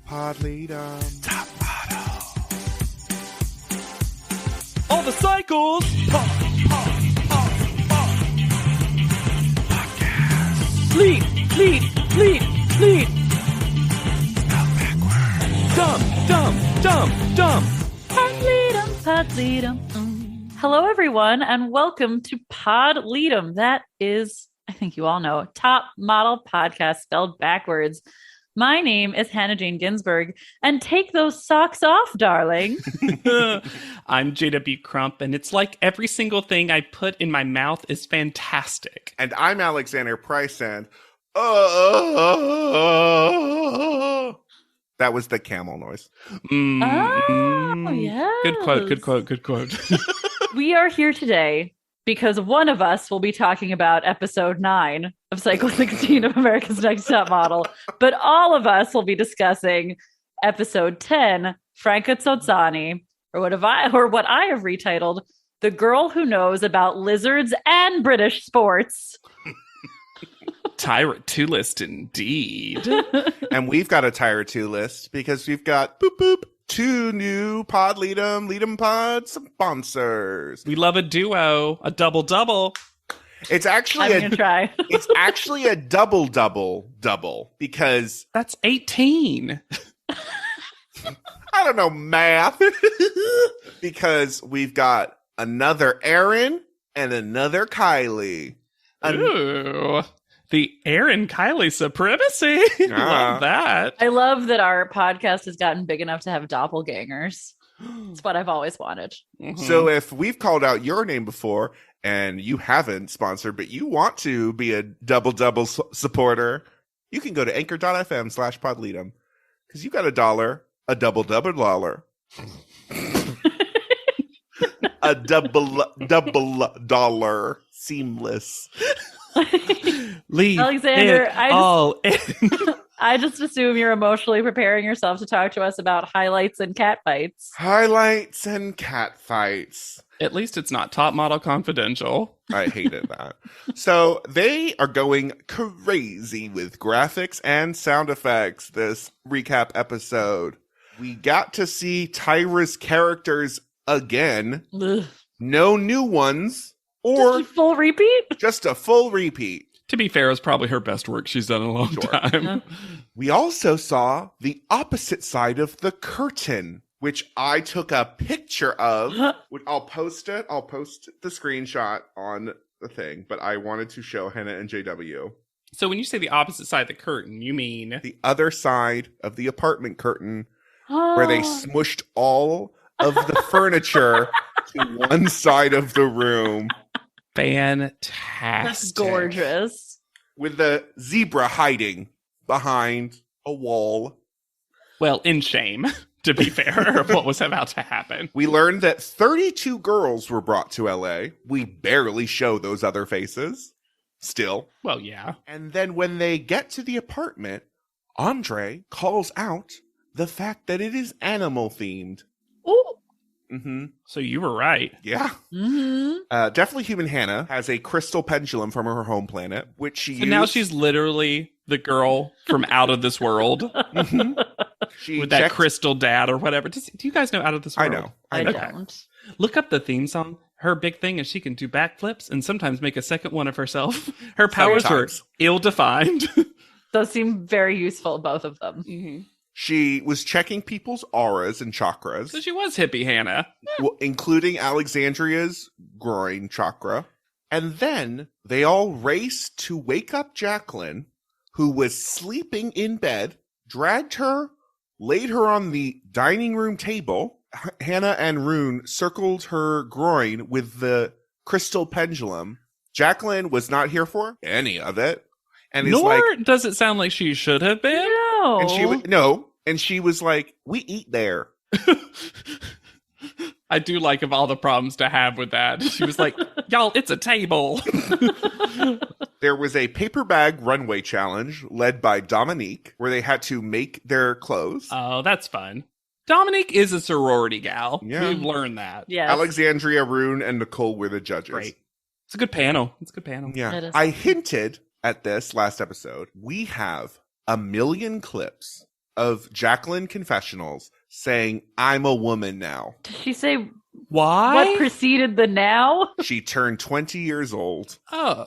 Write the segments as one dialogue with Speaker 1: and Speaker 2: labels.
Speaker 1: Pod leader.
Speaker 2: Top model. All the cycles. Podcast. Fleet. Spelled backwards. Dumb.
Speaker 3: Pod leadem. Hello, everyone, and welcome to Pod Leadem. That is, I think you all know, Top Model Podcast spelled backwards. My name is Hannah Jane Ginsburg, and take those socks off, darling.
Speaker 2: I'm JW Crump, and it's like every single thing I put in my mouth is fantastic.
Speaker 1: And I'm Alexander Price, and that was the camel noise.
Speaker 3: Oh, yes.
Speaker 2: Good quote.
Speaker 3: We are here today because one of us will be talking about episode 9 of Cycle 16 of America's Next Top Model, but all of us will be discussing episode 10, Franca Tsotsani, or what I have retitled, The Girl Who Knows About Lizards and British Sports.
Speaker 2: Tyrant 2 list indeed.
Speaker 1: And we've got a Tire 2 list because we've got 2 new Pod Leadem Pod sponsors.
Speaker 2: We love a duo, a double.
Speaker 1: It's actually
Speaker 3: I'm gonna try.
Speaker 1: It's actually a double because
Speaker 2: That's 18.
Speaker 1: I don't know math. Because we've got another Aaron and another Kylie.
Speaker 2: Ooh. The Aaron Kylie supremacy. Love that.
Speaker 3: I love that our podcast has gotten big enough to have doppelgangers. It's what I've always wanted.
Speaker 2: Mhm.
Speaker 1: So if we've called out your name before and you haven't sponsored, but you want to be a double supporter, you can go to anchor.fm/podleadem because you got $1, a double dollar. A double dollar seamless.
Speaker 2: Leave
Speaker 3: Alexander,
Speaker 2: it
Speaker 3: I just assume you're emotionally preparing yourself to talk to us about highlights and cat fights.
Speaker 1: Highlights and cat fights.
Speaker 2: At least it's not Top Model Confidential.
Speaker 1: I hated that. So they are going crazy with graphics and sound effects this recap episode. We got to see Tyra's characters again.
Speaker 3: Ugh.
Speaker 1: No new ones.
Speaker 3: Just
Speaker 1: Or
Speaker 3: a full repeat?
Speaker 1: just a full repeat.
Speaker 2: To be fair, it's probably her best work she's done in a long time.
Speaker 1: We also saw the opposite side of the curtain, which I took a picture of. I'll post it. I'll post the screenshot on the thing, but I wanted to show Hannah and JW.
Speaker 2: So when you say the opposite side of the curtain, you mean...
Speaker 1: The other side of the apartment curtain where they smushed all of the furniture to one side of the room.
Speaker 2: Fantastic.
Speaker 3: That's gorgeous.
Speaker 1: With the zebra hiding behind a wall.
Speaker 2: Well, in shame, to be fair, of what was about to happen.
Speaker 1: We learned that 32 girls were brought to LA. We barely show those other faces. Still.
Speaker 2: Well, yeah.
Speaker 1: And then when they get to the apartment, Andre calls out the fact that it is animal themed.
Speaker 3: Ooh.
Speaker 1: Mm-hmm.
Speaker 2: So you were right.
Speaker 1: Yeah.
Speaker 3: Mm-hmm.
Speaker 1: Definitely Human Hannah has a crystal pendulum from her home planet, which she
Speaker 2: So
Speaker 1: used.
Speaker 2: now she's literally the girl from Out of This World
Speaker 1: Mhm. She
Speaker 2: with that
Speaker 1: checked-
Speaker 2: crystal dad or whatever. Do you guys know Out of This
Speaker 1: I
Speaker 2: World?
Speaker 1: know.
Speaker 3: I
Speaker 1: know.
Speaker 3: don't.
Speaker 2: Look up the theme song. Her big thing is she can do backflips and sometimes make a second one of herself. Her powers are
Speaker 1: Sometimes.
Speaker 2: ill-defined.
Speaker 3: Those seem very useful, both of them.
Speaker 2: Mm-hmm.
Speaker 1: She was checking people's auras and chakras,
Speaker 2: So she was hippie Hannah.
Speaker 1: including Alexandria's groin chakra. And then they all raced to wake up Jacqueline, who was sleeping in bed, dragged her, laid her on the dining room table. Hannah and Rune circled her groin with the crystal pendulum. Jacqueline was not here for any of it. And is
Speaker 2: Nor
Speaker 1: like,
Speaker 2: does it sound like she should have been.
Speaker 3: No.
Speaker 1: and she was like, we eat there.
Speaker 2: I do like of all the problems to have with that. She was like, y'all, it's a table.
Speaker 1: There was a paper bag runway challenge led by Dominique where they had to make their clothes.
Speaker 2: Oh, that's fun. Dominique is a sorority gal.
Speaker 1: Yeah.
Speaker 2: We've learned that.
Speaker 3: Yes.
Speaker 1: Alexandria, Rune, and Nicole were the judges.
Speaker 2: Great. It's a good panel. It's a good panel.
Speaker 1: Yeah.
Speaker 3: It is.
Speaker 1: I hinted at this last episode. We have 1 million clips of Jacqueline confessionals saying, I'm a woman now.
Speaker 3: Did she say
Speaker 2: Why?
Speaker 3: what preceded the now?
Speaker 1: She turned 20 years old
Speaker 2: Oh.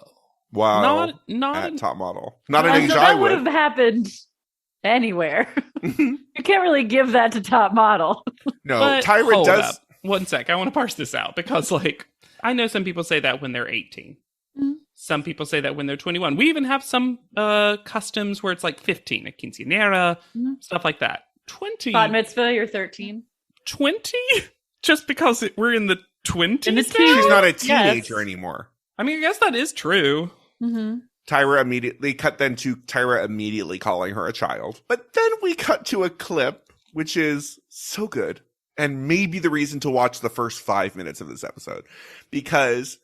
Speaker 1: while
Speaker 2: Not
Speaker 1: at
Speaker 2: an-
Speaker 1: Top Model. Not an
Speaker 3: So
Speaker 1: age
Speaker 3: that
Speaker 1: I
Speaker 3: would have
Speaker 1: would.
Speaker 3: happened anywhere. You can't really give that to Top Model.
Speaker 1: No,
Speaker 2: But
Speaker 1: Tyra
Speaker 2: hold
Speaker 1: does.
Speaker 2: up. 1 sec. I want to parse this out because, like, I know some people say that when they're 18.
Speaker 3: Mhm.
Speaker 2: Some people say that when they're 21. We even have some customs where it's like 15, a quinceanera,
Speaker 3: Mhm.
Speaker 2: stuff like that. 20?
Speaker 3: Bat mitzvah, you're 13.
Speaker 2: 20? Just because we're in the 20s
Speaker 3: In the
Speaker 2: now?
Speaker 1: She's not a
Speaker 3: Yes.
Speaker 1: teenager anymore.
Speaker 2: I mean, I guess that is true.
Speaker 3: Mm-hmm.
Speaker 1: Tyra immediately calling her a child. But then we cut to a clip, which is so good. And maybe the reason to watch the first 5 minutes of this episode. Because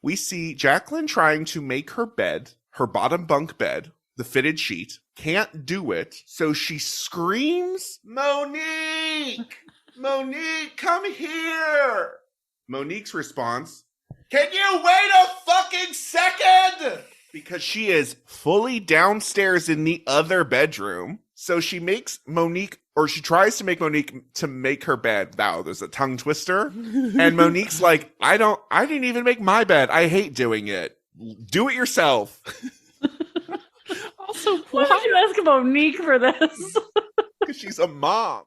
Speaker 1: we see Jacqueline trying to make her bed, her bottom bunk bed, the fitted sheet, can't do it. So she screams, Monique! Monique, come here! Monique's response, can you wait a fucking second? Because she is fully downstairs in the other bedroom. So she makes Monique, or she tries to make Monique to make her bed. Wow, there's a tongue twister. And Monique's like, I didn't even make my bed. I hate doing it. Do it yourself.
Speaker 2: Also,
Speaker 3: Why did you ask Monique for this?
Speaker 1: Because she's a mom.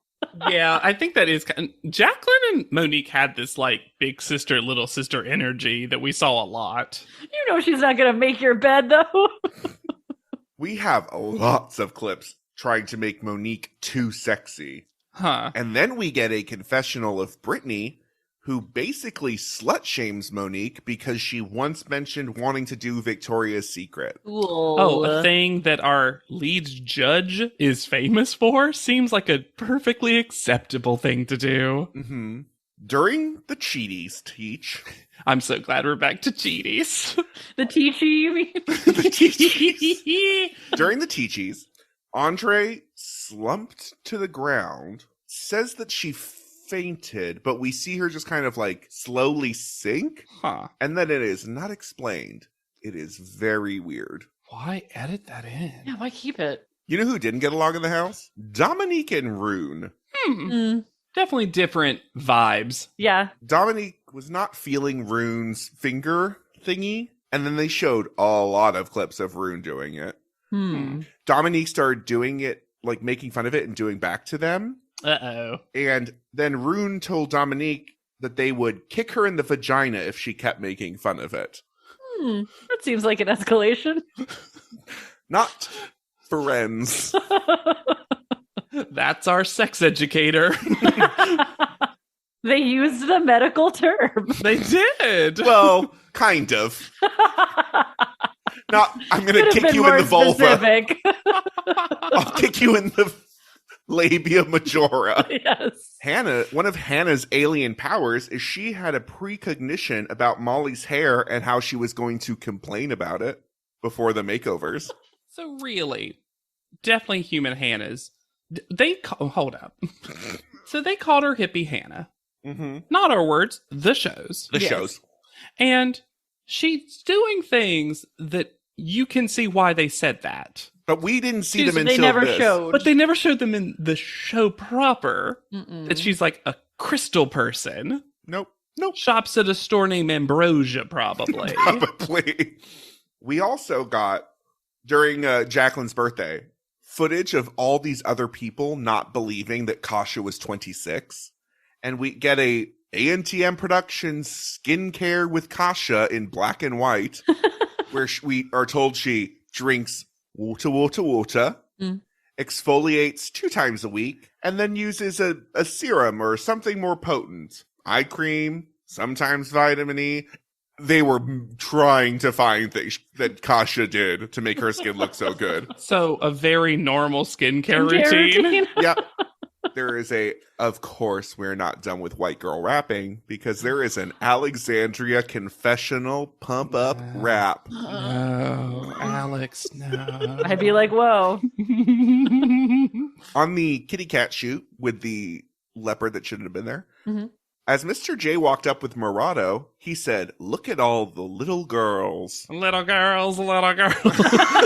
Speaker 2: Yeah, I think that is kind Jacqueline and Monique had this like big sister, little sister energy that we saw a lot.
Speaker 3: You know she's not going to make your bed, though.
Speaker 1: We have lots of clips trying to make Monique too sexy.
Speaker 2: Huh.
Speaker 1: And then we get a confessional of Brittany, who basically slut shames Monique because she once mentioned wanting to do Victoria's Secret.
Speaker 2: Oh, a thing that our lead judge is famous for seems like a perfectly acceptable thing to do.
Speaker 1: Mm-hmm. During the Cheaties teach.
Speaker 2: I'm so glad we're back to Cheaties.
Speaker 3: The teachy, you mean?
Speaker 1: During the Teachies, Andre slumped to the ground, says that she fainted, but we see her just kind of like slowly sink,
Speaker 2: Huh.
Speaker 1: and then it is not explained. It is very weird.
Speaker 2: Why edit that in?
Speaker 3: Yeah, why keep it?
Speaker 1: You know who didn't get along in the house? Dominique and Rune.
Speaker 2: Definitely different vibes.
Speaker 3: Yeah.
Speaker 1: Dominique was not feeling Rune's finger thingy, and then they showed a lot of clips of Rune doing it. Dominique started doing it, like making fun of it and doing back to them.
Speaker 2: Uh-oh.
Speaker 1: And then Rune told Dominique that they would kick her in the vagina if she kept making fun of it.
Speaker 3: That seems like an escalation.
Speaker 1: Not friends.
Speaker 2: That's our sex educator.
Speaker 3: They used the medical term.
Speaker 2: They did.
Speaker 1: Well, kind of. Not, I'm going
Speaker 3: Could
Speaker 1: to
Speaker 3: have
Speaker 1: kick
Speaker 3: been
Speaker 1: you in
Speaker 3: more
Speaker 1: the vulva.
Speaker 3: specific.
Speaker 1: I'll kick you in the labia majora.
Speaker 3: Yes.
Speaker 1: Hannah, one of Hannah's alien powers is she had a precognition about Molly's hair and how she was going to complain about it before the makeovers.
Speaker 2: So really, definitely human Hannah's. Hold up. So they called her hippie Hannah.
Speaker 1: Mm-hmm.
Speaker 2: Not our words, the shows.
Speaker 1: The
Speaker 3: Yes.
Speaker 1: shows.
Speaker 2: And she's doing things that you can see why they said that.
Speaker 1: But we didn't see
Speaker 2: Excuse
Speaker 1: them
Speaker 3: They
Speaker 1: until
Speaker 3: never
Speaker 1: this.
Speaker 3: showed.
Speaker 2: But they never showed them in the show proper
Speaker 3: Mm-mm.
Speaker 2: that she's like a crystal person.
Speaker 1: Nope. Nope.
Speaker 2: Shops at a store named Ambrosia, probably.
Speaker 1: Probably. We also got, during Jacqueline's birthday, footage of all these other people not believing that Kasha was 26. And we get a ANTM Productions skincare with Kasha in black and white, where we are told she drinks water, exfoliates 2 times a week, and then uses a serum or something more potent. Eye cream, sometimes vitamin E. They were trying to find things that Kasha did to make her skin look so good.
Speaker 2: So a very normal skincare
Speaker 3: Skincare
Speaker 2: routine.
Speaker 1: Yep. There is of course, we're not done with white girl rapping because there is an Alexandria confessional pump up rap.
Speaker 2: No, Alex, no.
Speaker 3: I'd be like, whoa.
Speaker 1: On the kitty cat shoot with the leopard that shouldn't have been there,
Speaker 3: Mhm.
Speaker 1: As Mr. J walked up with Murado, he said, "Look at all the little girls."
Speaker 2: Little girls, little girls.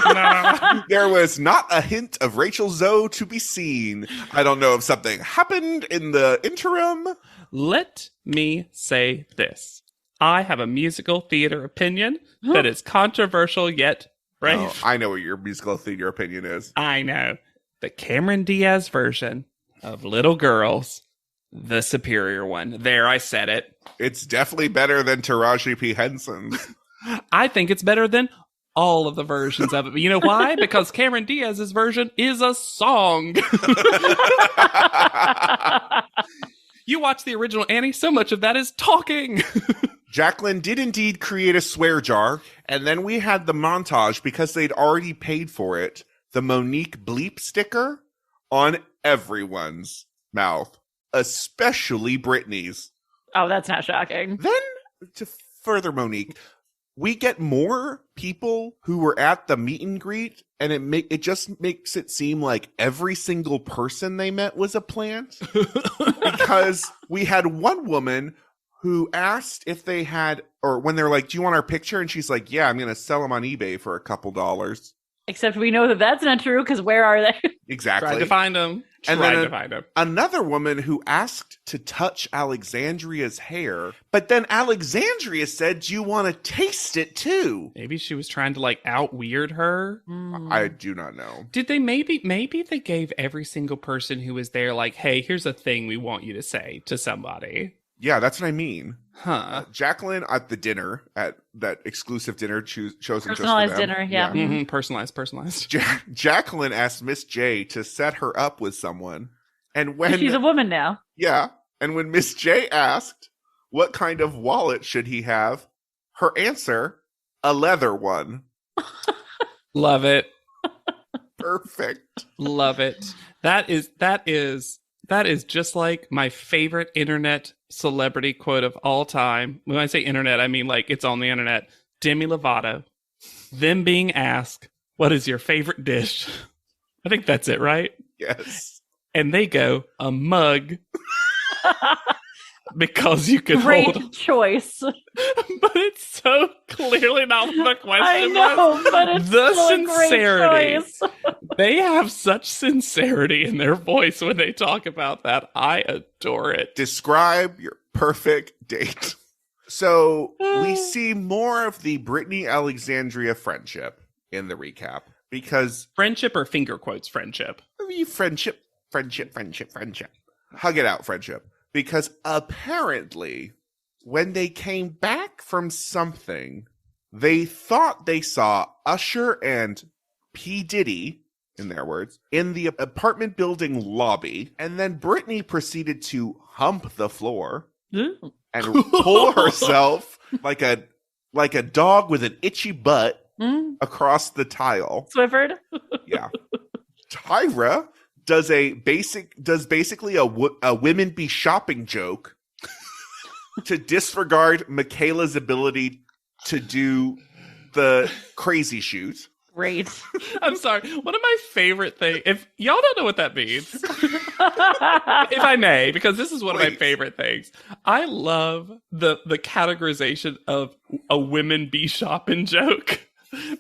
Speaker 2: No.
Speaker 1: There was not a hint of Rachel Zoe to be seen. I don't know if something happened in the interim.
Speaker 2: Let me say this. I have a musical theater opinion that is controversial yet brave.
Speaker 1: Oh, I know what your musical theater opinion is.
Speaker 2: I know. The Cameron Diaz version of Little Girls, the superior one. There, I said it.
Speaker 1: It's definitely better than Taraji P. Henson's.
Speaker 2: I think it's better than all of the versions of it. But you know why? Because Cameron Diaz's version is a song. You watch the original Annie, so much of that is talking.
Speaker 1: Jacqueline did indeed create a swear jar, and then we had the montage because they'd already paid for it. The Monique bleep sticker on everyone's mouth, especially Brittany's.
Speaker 3: Oh, that's not shocking.
Speaker 1: Then, to further Monique, we get more people who were at the meet and greet, and it just makes it seem like every single person they met was a plant. Because we had one woman who asked if they had, or when they're like, "Do you want our picture?" And she's like, "Yeah, I'm going to sell them on eBay for a couple dollars."
Speaker 3: Except we know that that's not true, because where are they?
Speaker 1: Exactly.
Speaker 2: Tried to find them. Another woman who asked to touch Alexandria's hair, but then Alexandria said, "Do you want to taste it too?" Maybe she was trying to like out weird her.
Speaker 1: I do not know.
Speaker 2: Did they maybe they gave every single person who was there like, "Hey, here's a thing we want you to say to somebody."
Speaker 1: Yeah, that's what I mean.
Speaker 2: Huh.
Speaker 1: Jacqueline at the dinner, at that exclusive dinner chosen just for
Speaker 3: Personalized
Speaker 1: them.
Speaker 3: dinner, yeah.
Speaker 2: Mm-hmm. Personalized.
Speaker 1: Jacqueline asked Miss J to set her up with someone. And when
Speaker 3: She's a woman now.
Speaker 1: Yeah. And when Miss J asked what kind of wallet should he have, her answer, a leather one.
Speaker 2: Love it.
Speaker 1: Perfect.
Speaker 2: Love it. That is just like my favorite internet celebrity quote of all time. When I say internet, I mean like it's on the internet. Demi Lovato. Them being asked, "What is your favorite dish?" I think that's it, right?
Speaker 1: Yes.
Speaker 2: And they go, "A mug." Because you could
Speaker 3: Great
Speaker 2: hold.
Speaker 3: choice.
Speaker 2: But it's so clearly not what the question
Speaker 3: I know,
Speaker 2: was.
Speaker 3: but it's
Speaker 2: The
Speaker 3: still a great
Speaker 2: sincerity.
Speaker 3: choice.
Speaker 2: They have such sincerity in their voice when they talk about that. I adore it.
Speaker 1: Describe your perfect date. So we see more of the Brittany Alexandria friendship in the recap because
Speaker 2: Friendship or finger quotes friendship?
Speaker 1: friendship. Hug it out, friendship. Because apparently, when they came back from something, they thought they saw Usher and P. Diddy, in their words, in the apartment building lobby. And then Brittany proceeded to hump the floor and pull herself like a dog with an itchy butt across the tile.
Speaker 3: Swifford?
Speaker 1: Yeah. Tyra does basically a women be shopping joke to disregard Michaela's ability to do the crazy shoot.
Speaker 3: Great.
Speaker 2: I'm sorry. One of my favorite things, if y'all don't know what that means, if I may, because this is one of my favorite things. I love the categorization of a women be shopping joke.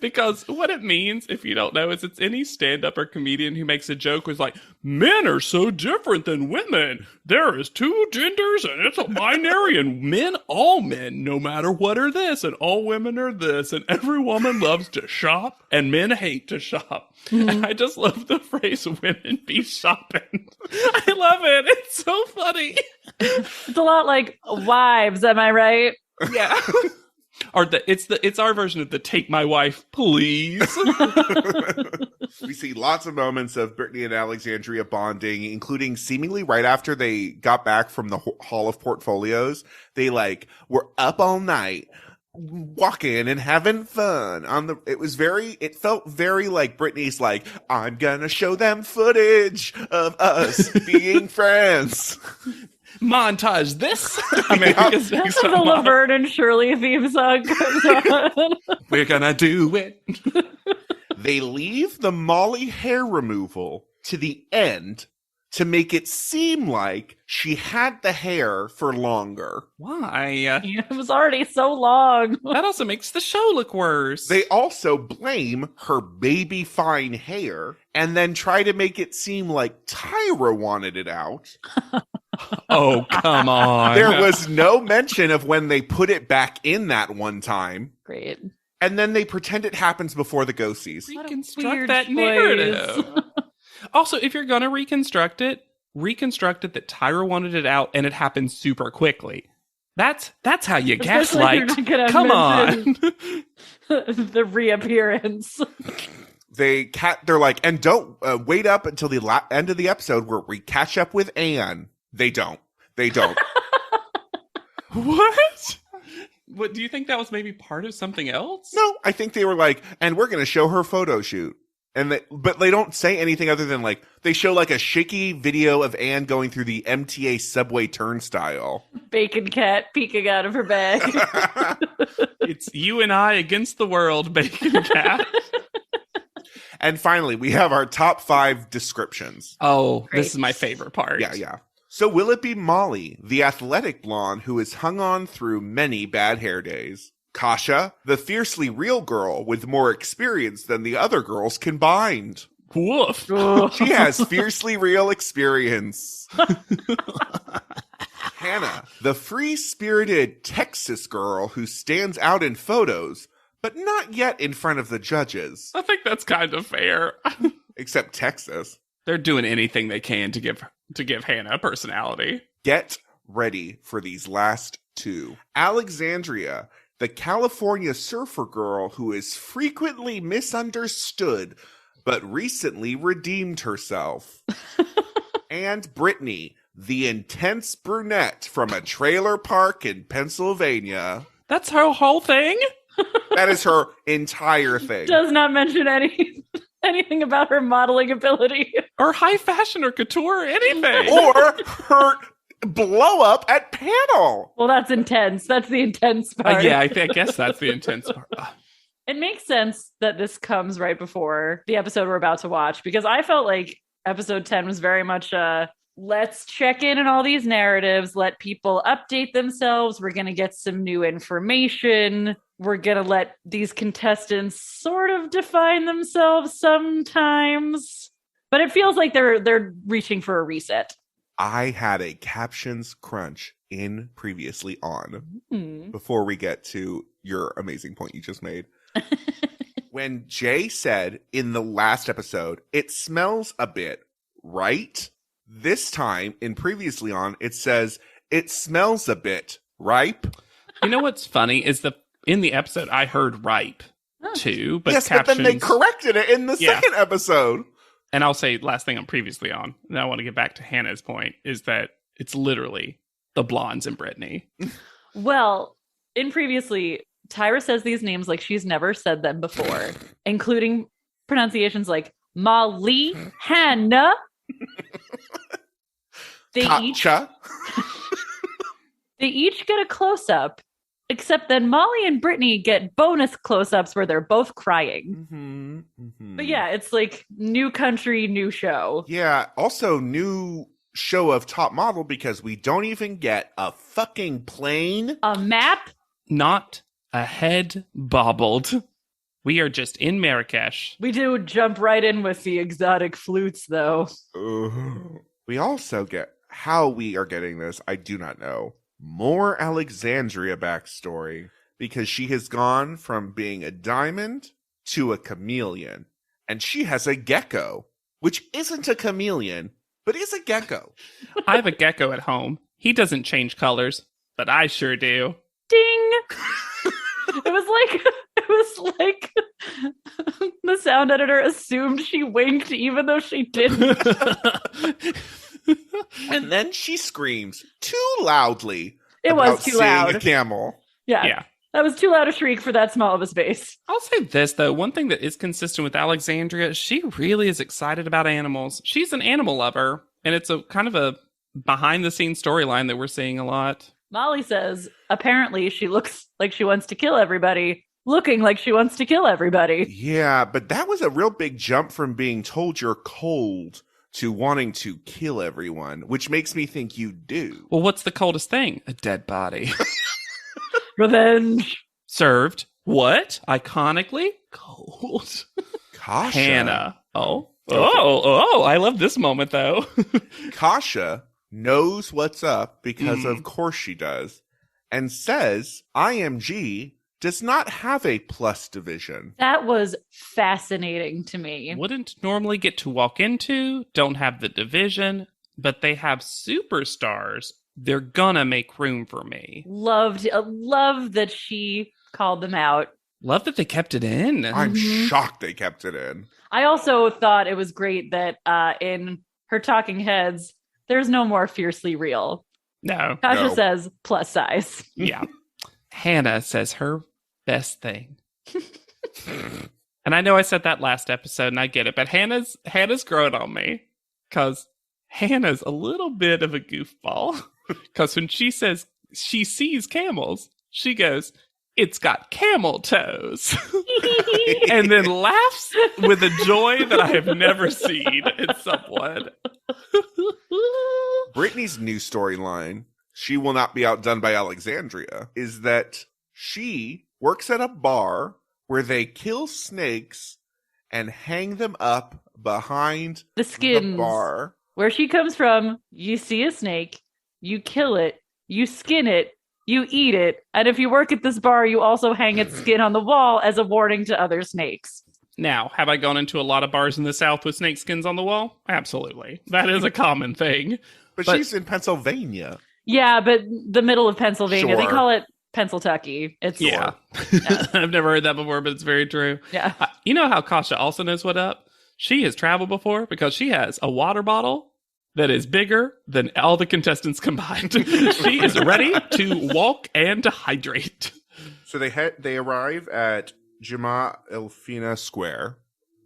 Speaker 2: Because what it means, if you don't know, is it's any stand-up or comedian who makes a joke was like, "Men are so different than women. There is two genders and it's a binary and all men, no matter what, are this and all women are this and every woman loves to shop and men hate to shop." And I just love the phrase "women be shopping." I love it. It's so funny.
Speaker 3: It's a lot like wives, am I right?
Speaker 2: Yeah. Or it's our version of the "take my wife, please."
Speaker 1: We see lots of moments of Brittany and Alexandria bonding, including seemingly right after they got back from the Hall of Portfolios. They were up all night walking and having fun it felt very like Brittany's like, "I'm gonna show them footage of us being friends."
Speaker 2: Montage this.
Speaker 3: The Laverne and Shirley theme song comes on.
Speaker 2: We're gonna do it.
Speaker 1: They leave the Molly hair removal to the end to make it seem like she had the hair for longer.
Speaker 2: Why?
Speaker 3: It was already so long.
Speaker 2: That also makes the show look worse.
Speaker 1: They also blame her baby fine hair and then try to make it seem like Tyra wanted it out.
Speaker 2: Oh, come on.
Speaker 1: There was no mention of when they put it back in that one time.
Speaker 3: Great.
Speaker 1: And then they pretend it happens before the ghosties.
Speaker 3: What a
Speaker 2: Reconstruct
Speaker 3: weird
Speaker 2: that
Speaker 3: choice.
Speaker 2: narrative. Also, if you're going to reconstruct it that Tyra wanted it out and it happened super quickly. That's how you
Speaker 3: Especially if
Speaker 2: gaslight.
Speaker 3: you're not gonna
Speaker 2: Come on.
Speaker 3: the reappearance.
Speaker 1: They're like, and don't wait up until the end of the episode where we catch up with Anne. They don't.
Speaker 2: What? What, do you think that was maybe part of something else?
Speaker 1: No, I think they were like, and we're going to show her photo shoot. But they don't say anything other than like, they show like a shaky video of Anne going through the MTA subway turnstile.
Speaker 3: Bacon cat peeking out of her bag.
Speaker 2: It's you and I against the world, Bacon Cat.
Speaker 1: And finally, we have our top 5 descriptions.
Speaker 2: Oh,
Speaker 3: Great.
Speaker 2: this is my favorite part.
Speaker 1: Yeah. So will it be Molly, the athletic blonde who has hung on through many bad hair days? Kasha, the fiercely real girl with more experience than the other girls combined.
Speaker 2: Woof.
Speaker 1: She has fiercely real experience. Hannah, the free-spirited Texas girl who stands out in photos, but not yet in front of the judges.
Speaker 2: I think that's kind of fair.
Speaker 1: Except Texas.
Speaker 2: They're doing anything they can to give Hannah a personality.
Speaker 1: Get ready for these last 2. Alexandria, the California surfer girl who is frequently misunderstood, but recently redeemed herself. And Brittany, the intense brunette from a trailer park in Pennsylvania.
Speaker 2: That's her whole thing?
Speaker 1: That is her entire thing.
Speaker 3: Does not mention anything about her modeling ability.
Speaker 2: Or high fashion or couture or anything.
Speaker 1: Or her blow up at panel.
Speaker 3: Well, that's intense. That's the intense part.
Speaker 2: Yeah, I guess that's the intense part.
Speaker 3: It makes sense that this comes right before the episode we're about to watch, because I felt like episode 10 was very much let's check in on all these narratives, let people update themselves. We're going to get some new information. We're going to let these contestants sort of define themselves sometimes. But it feels like they're reaching for a reset.
Speaker 1: I had a captions crunch in previously on before we get to your amazing point you just made. When Jay said in the last episode, it smells a bit, right? This time in previously on, it says it smells a bit ripe.
Speaker 2: You know what's funny is in the episode I heard ripe too, but
Speaker 1: yes,
Speaker 2: captions,
Speaker 1: but then they corrected it in the second episode.
Speaker 2: And I'll say last thing on previously on, and I want to get back to Hannah's point, is that it's literally the blondes and Brittany.
Speaker 3: Well, in previously, Tyra says these names like she's never said them before, including pronunciations like Molly, Hannah. They each get a close-up, except then Molly and Brittany get bonus close-ups where they're both crying. But yeah, it's like new country, new show.
Speaker 1: Yeah, also new show of Top Model because we don't even get a fucking plane.
Speaker 3: A map?
Speaker 2: Not a head bobbled. We are just in Marrakesh.
Speaker 3: We do jump right in with the exotic flutes, though.
Speaker 1: We also get, how we are getting this, I do not know, more Alexandria backstory because she has gone from being a diamond to a chameleon. And she has a gecko, which isn't a chameleon, but is a gecko.
Speaker 2: I have a gecko at home. He doesn't change colors, but I sure do.
Speaker 3: Ding! It was like the sound editor assumed she winked even though she didn't.
Speaker 1: And then she screams too loudly.
Speaker 3: It was too
Speaker 1: seeing
Speaker 3: loud.
Speaker 1: A camel.
Speaker 3: Yeah. That was too loud a shriek for that small of a space.
Speaker 2: I'll say this, though. One thing that is consistent with Alexandria, she really is excited about animals. She's an animal lover, and it's a kind of a behind-the-scenes storyline that we're seeing a lot.
Speaker 3: Molly says, apparently she looks like she wants to kill everybody, looking like she wants to kill everybody.
Speaker 1: Yeah, but that was a real big jump from being told you're cold to wanting to kill everyone, which makes me think you do.
Speaker 2: Well, what's the coldest thing? A dead body.
Speaker 3: Revenge.
Speaker 2: Served. What? Iconically cold.
Speaker 1: Kasha.
Speaker 2: Hannah. Oh, I love this moment, though.
Speaker 1: Kasha knows what's up because of course she does, and says IMG does not have a plus division.
Speaker 3: That was fascinating to me.
Speaker 2: Wouldn't normally get to walk into, don't have the division, but they have superstars. They're gonna make room for me.
Speaker 3: Love that she called them out.
Speaker 2: Love that they kept it in.
Speaker 1: I'm shocked they kept it in.
Speaker 3: I also thought it was great that in her talking heads, there's no more fiercely real.
Speaker 2: No.
Speaker 3: Kasha says plus size.
Speaker 2: Yeah. Hannah says her best thing. And I know I said that last episode and I get it, but Hannah's growing on me because Hannah's a little bit of a goofball. Because when she says she sees camels, she goes, "It's got camel toes." And then laughs with a joy that I have never seen in someone.
Speaker 1: Brittany's new storyline, she will not be outdone by Alexandria, is that she works at a bar where they kill snakes and hang them up behind
Speaker 3: The skins.
Speaker 1: the bar.
Speaker 3: Where she comes from, you see a snake, you kill it, you skin it, you eat it, and if you work at this bar, you also hang its skin on the wall as a warning to other snakes.
Speaker 2: Now, have I gone into a lot of bars in the South with snake skins on the wall? Absolutely. That is a common thing.
Speaker 1: But she's in Pennsylvania.
Speaker 3: Yeah, but the middle of Pennsylvania, they
Speaker 1: Sure.
Speaker 3: call it Pennsyltucky. It's
Speaker 2: Yeah. I've never heard that before, but it's very true.
Speaker 3: Yeah.
Speaker 2: You know how Kasha also knows what up? She has traveled before because she has a water bottle that is bigger than all the contestants combined. She is ready to walk and to hydrate.
Speaker 1: So they arrive at Jama Elfina Square,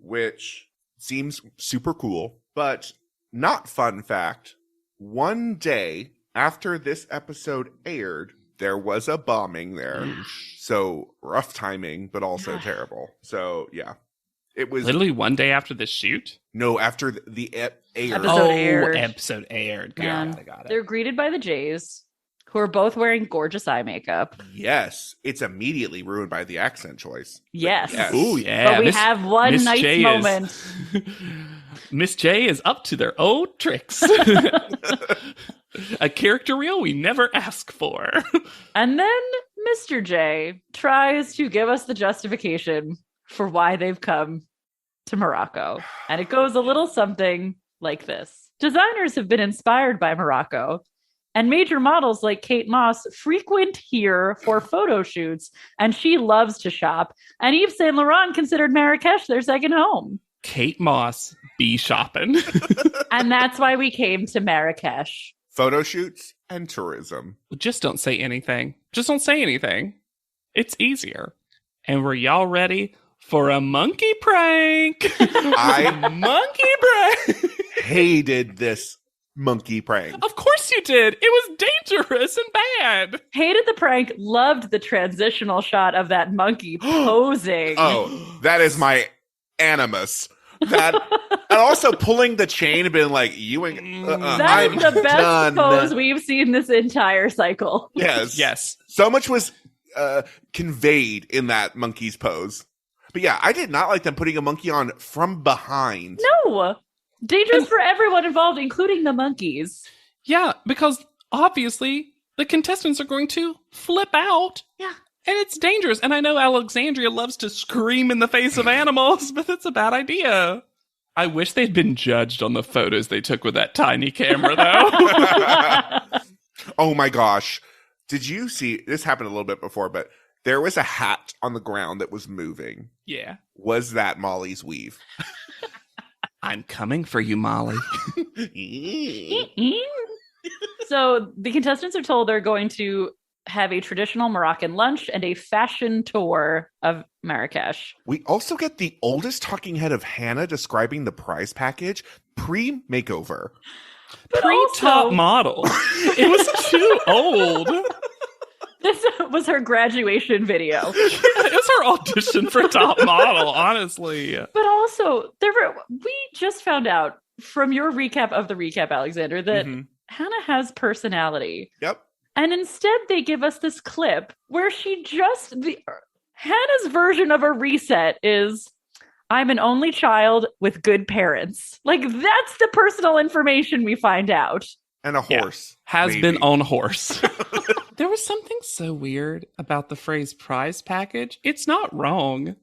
Speaker 1: which seems super cool, but not fun fact. One day after this episode aired, there was a bombing there. So rough timing, but also terrible. So yeah, it was
Speaker 2: Literally one day after the shoot?
Speaker 1: no after the aired.
Speaker 3: Episode aired.
Speaker 2: Episode aired. Got it.
Speaker 3: They're greeted by the Jays, who are both wearing gorgeous eye makeup.
Speaker 1: Yes, it's immediately ruined by the accent choice.
Speaker 3: Yes.
Speaker 2: Ooh, yeah.
Speaker 3: But we have one
Speaker 2: Miss
Speaker 3: nice
Speaker 2: J
Speaker 3: moment.
Speaker 2: Miss J is up to their old tricks. A character reel we never ask for.
Speaker 3: And then Mr. J tries to give us the justification for why they've come to Morocco. And it goes a little something like this. Designers have been inspired by Morocco, and major models like Kate Moss frequent here for photo shoots, and she loves to shop. And Yves Saint Laurent considered Marrakesh their second home.
Speaker 2: Kate Moss, be shopping.
Speaker 3: And that's why we came to Marrakesh.
Speaker 1: Photo shoots and tourism.
Speaker 2: Just don't say anything. Just don't say anything. It's easier. And were y'all ready for a monkey prank? Monkey prank.
Speaker 1: Hated this monkey prank.
Speaker 2: Of course you did. It was dangerous and bad.
Speaker 3: Hated the prank, loved the transitional shot of that monkey posing.
Speaker 1: Oh, that is my animus. That and also pulling the chain and being like, you ain't.
Speaker 3: That is the best
Speaker 1: done.
Speaker 3: pose we've seen this entire cycle.
Speaker 1: Yes,
Speaker 2: Yes.
Speaker 1: So much was conveyed in that monkey's pose. But yeah, I did not like them putting a monkey on from behind.
Speaker 3: No, dangerous for everyone involved, including the monkeys.
Speaker 2: Yeah, because obviously the contestants are going to flip out.
Speaker 3: Yeah.
Speaker 2: And it's dangerous. And I know Alexandria loves to scream in the face of animals, but that's a bad idea. I wish they'd been judged on the photos they took with that tiny camera, though.
Speaker 1: Oh my gosh. Did you see, this happened a little bit before, but there was a hat on the ground that was moving.
Speaker 2: Yeah.
Speaker 1: Was that Molly's weave?
Speaker 2: I'm coming for you, Molly.
Speaker 3: So the contestants are told they're going to have a traditional Moroccan lunch and a fashion tour of Marrakesh.
Speaker 1: We also get the oldest talking head of Hannah describing the prize package pre-makeover.
Speaker 2: Pre-top model. It was too old.
Speaker 3: This was her graduation video.
Speaker 2: It was her audition for top model, honestly.
Speaker 3: But also, we just found out from your recap of the recap, Alexander, that
Speaker 1: Mhm.
Speaker 3: Hannah has personality.
Speaker 1: Yep.
Speaker 3: And instead, they give us this clip where Hannah's version of a reset is, I'm an only child with good parents. Like, that's the personal information we find out.
Speaker 1: And a
Speaker 2: Yeah.
Speaker 1: horse.
Speaker 2: Has
Speaker 1: maybe.
Speaker 2: been on horse. There was something so weird about the phrase prize package. It's not wrong.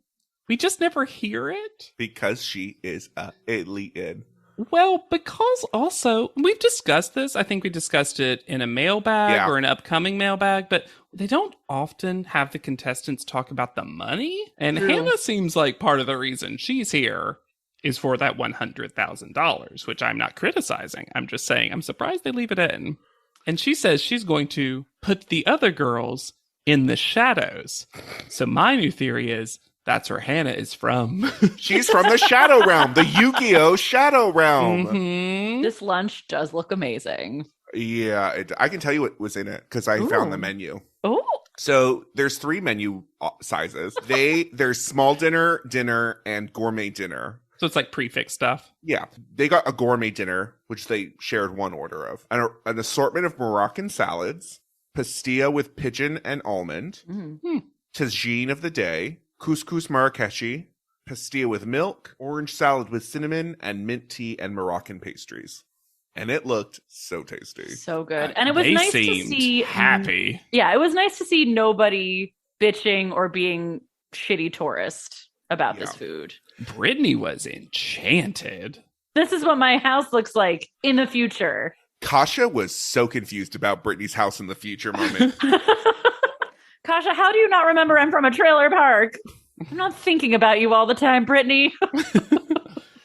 Speaker 2: We just never hear it.
Speaker 1: Because she is a alien.
Speaker 2: Well, because also, we've discussed this. I think we discussed it in a mailbag or an upcoming mailbag, but they don't often have the contestants talk about the money. And
Speaker 3: True.
Speaker 2: Hannah seems like part of the reason she's here is for that $100,000, which I'm not criticizing. I'm just saying I'm surprised they leave it in. And she says she's going to put the other girls in the shadows. So my new theory is that's where Hannah is from.
Speaker 1: She's from the Shadow Realm, the Yu-Gi-Oh! Shadow Realm.
Speaker 2: Mhm.
Speaker 3: This lunch does look amazing.
Speaker 1: Yeah, I can tell you what was in it because I found the menu.
Speaker 3: Oh,
Speaker 1: So there's 3 menu sizes. There's small dinner, dinner, and gourmet dinner.
Speaker 2: So it's like prefix stuff.
Speaker 1: Yeah, they got a gourmet dinner, which they shared one order of. An assortment of Moroccan salads, pastilla with pigeon and almond, tagine of the day, couscous Marrakeshi, pastilla with milk, orange salad with cinnamon, and mint tea and Moroccan pastries. And it looked so tasty.
Speaker 3: so good. And it was
Speaker 2: They
Speaker 3: nice to
Speaker 2: seemed
Speaker 3: see
Speaker 2: happy.
Speaker 3: Yeah, it was nice to see nobody bitching or being shitty tourist about this food.
Speaker 2: Brittany was enchanted.
Speaker 3: This is what my house looks like in the future.
Speaker 1: Kasha was so confused about Brittany's house in the future moment.
Speaker 3: Kasha, how do you not remember I'm from a trailer park? I'm not thinking about you all the time, Brittany.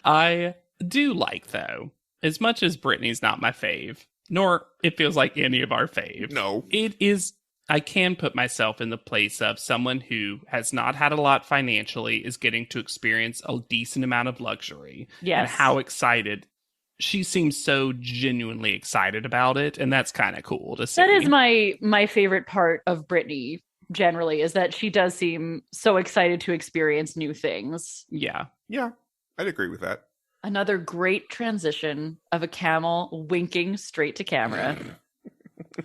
Speaker 2: I do like, though, as much as Brittany's not my fave, nor it feels like any of our fave.
Speaker 1: No.
Speaker 2: It is, I can put myself in the place of someone who has not had a lot financially, is getting to experience a decent amount of luxury.
Speaker 3: Yes.
Speaker 2: And how excited. She seems so genuinely excited about it, and that's kind of cool to see.
Speaker 3: That is my favorite part of Brittany, generally, is that she does seem so excited to experience new things.
Speaker 2: Yeah.
Speaker 1: Yeah, I'd agree with that.
Speaker 3: Another great transition of a camel winking straight to camera.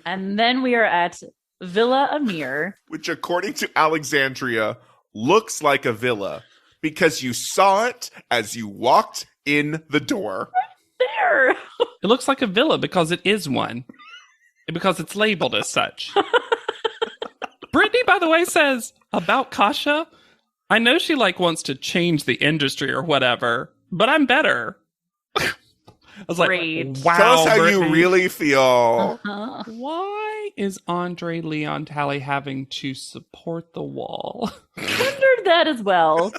Speaker 3: And then we are at Villa Amir.
Speaker 1: Which, according to Alexandria, looks like a villa because you saw it as you walked in the door.
Speaker 3: There.
Speaker 2: It looks like a villa because it is one. Because it's labeled as such. Brittany, by the way, says about Kasha, I know she wants to change the industry or whatever, but I'm better. I was like,
Speaker 3: Great.
Speaker 2: wow,
Speaker 1: Tell us how
Speaker 2: Brittany.
Speaker 1: you really feel.
Speaker 3: Uh-huh.
Speaker 2: Why is Andre Leon Talley having to support the wall?
Speaker 3: Wondered that as well.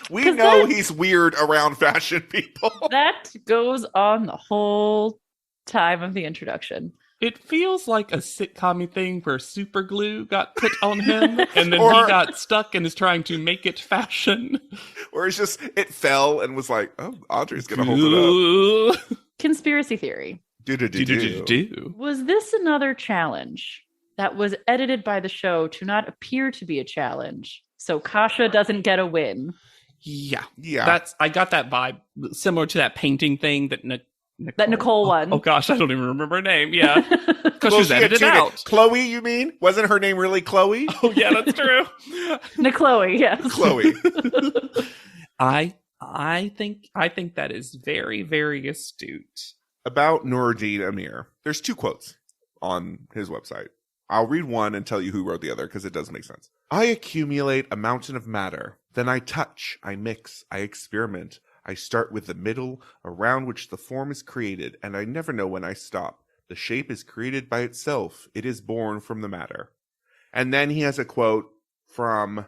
Speaker 1: We
Speaker 3: 'Cause
Speaker 1: know
Speaker 3: that-
Speaker 1: he's weird around fashion people.
Speaker 3: That goes on the whole time of the introduction.
Speaker 2: It feels like a sitcom thing where super glue got put on him, and then
Speaker 1: Or-
Speaker 2: he got stuck and is trying to make it fashion.
Speaker 1: Or it's just, it fell and was like, oh, Audrey's going to hold it up.
Speaker 3: Conspiracy theory.
Speaker 1: Do-do-do-do.
Speaker 3: Was this another challenge that was edited by the show to not appear to be a challenge, so Kasha doesn't get a win?
Speaker 2: Yeah.
Speaker 1: Yeah.
Speaker 2: I got that vibe, similar to that painting thing that
Speaker 3: Nicole won.
Speaker 2: Oh gosh, I don't even remember her name. Yeah. Because
Speaker 1: Well,
Speaker 2: she was
Speaker 1: she had
Speaker 2: edited
Speaker 1: two names.
Speaker 2: out.
Speaker 1: Chloe, you mean? Wasn't her name really Chloe?
Speaker 2: Oh yeah, that's true.
Speaker 3: Nicole, yes.
Speaker 1: Chloe.
Speaker 2: I think that is very, very astute.
Speaker 1: About Nuruddin Amir. There's 2 quotes on his website. I'll read one and tell you who wrote the other because it does make sense. I accumulate a mountain of matter. Then I touch, I mix, I experiment. I start with the middle, around which the form is created, and I never know when I stop. The shape is created by itself. It is born from the matter. And then he has a quote from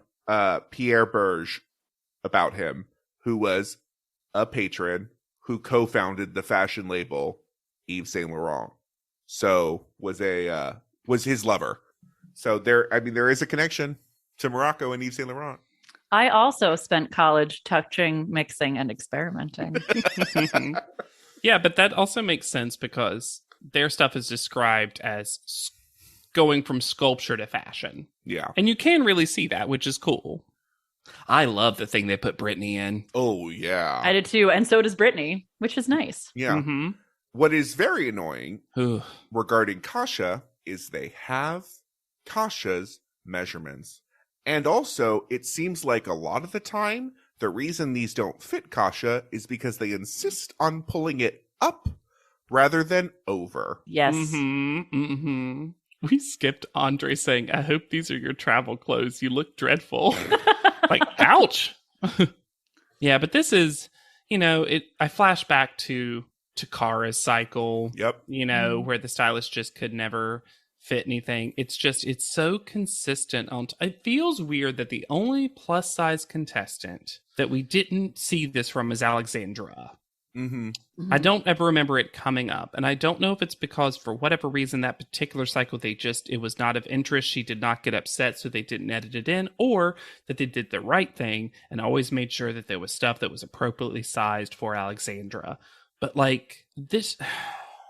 Speaker 1: Pierre Berge about him, who was a patron who co-founded the fashion label Yves Saint Laurent. So was his lover. So there is a connection to Morocco and Yves Saint Laurent.
Speaker 3: I also spent college touching, mixing, and experimenting.
Speaker 2: Yeah, but that also makes sense because their stuff is described as going from sculpture to fashion.
Speaker 1: Yeah.
Speaker 2: And you can really see that, which is cool. I love the thing they put Brittany in.
Speaker 1: Oh, yeah.
Speaker 3: I did too, and so does Brittany, which is nice.
Speaker 1: Yeah.
Speaker 2: Mm-hmm.
Speaker 1: What is very annoying
Speaker 2: Ooh.
Speaker 1: regarding Kasha is they have Kasha's measurements. And also, it seems like a lot of the time, the reason these don't fit Kasha is because they insist on pulling it up rather than over.
Speaker 3: Yes.
Speaker 2: Mm-hmm. Mm-hmm. We skipped Andre saying, I hope these are your travel clothes. You look dreadful. Like, ouch. Yeah, but this is, I flash back to Kara's cycle,
Speaker 1: Yep.
Speaker 2: where the stylist just could never fit anything. It's so consistent. It feels weird that the only plus size contestant that we didn't see this from is Alexandra.
Speaker 1: Mm-hmm.
Speaker 2: I don't ever remember it coming up, and I don't know if it's because for whatever reason that particular cycle it was not of interest, she did not get upset, so they didn't edit it in, or that they did the right thing and always made sure that there was stuff that was appropriately sized for Alexandra. But like this,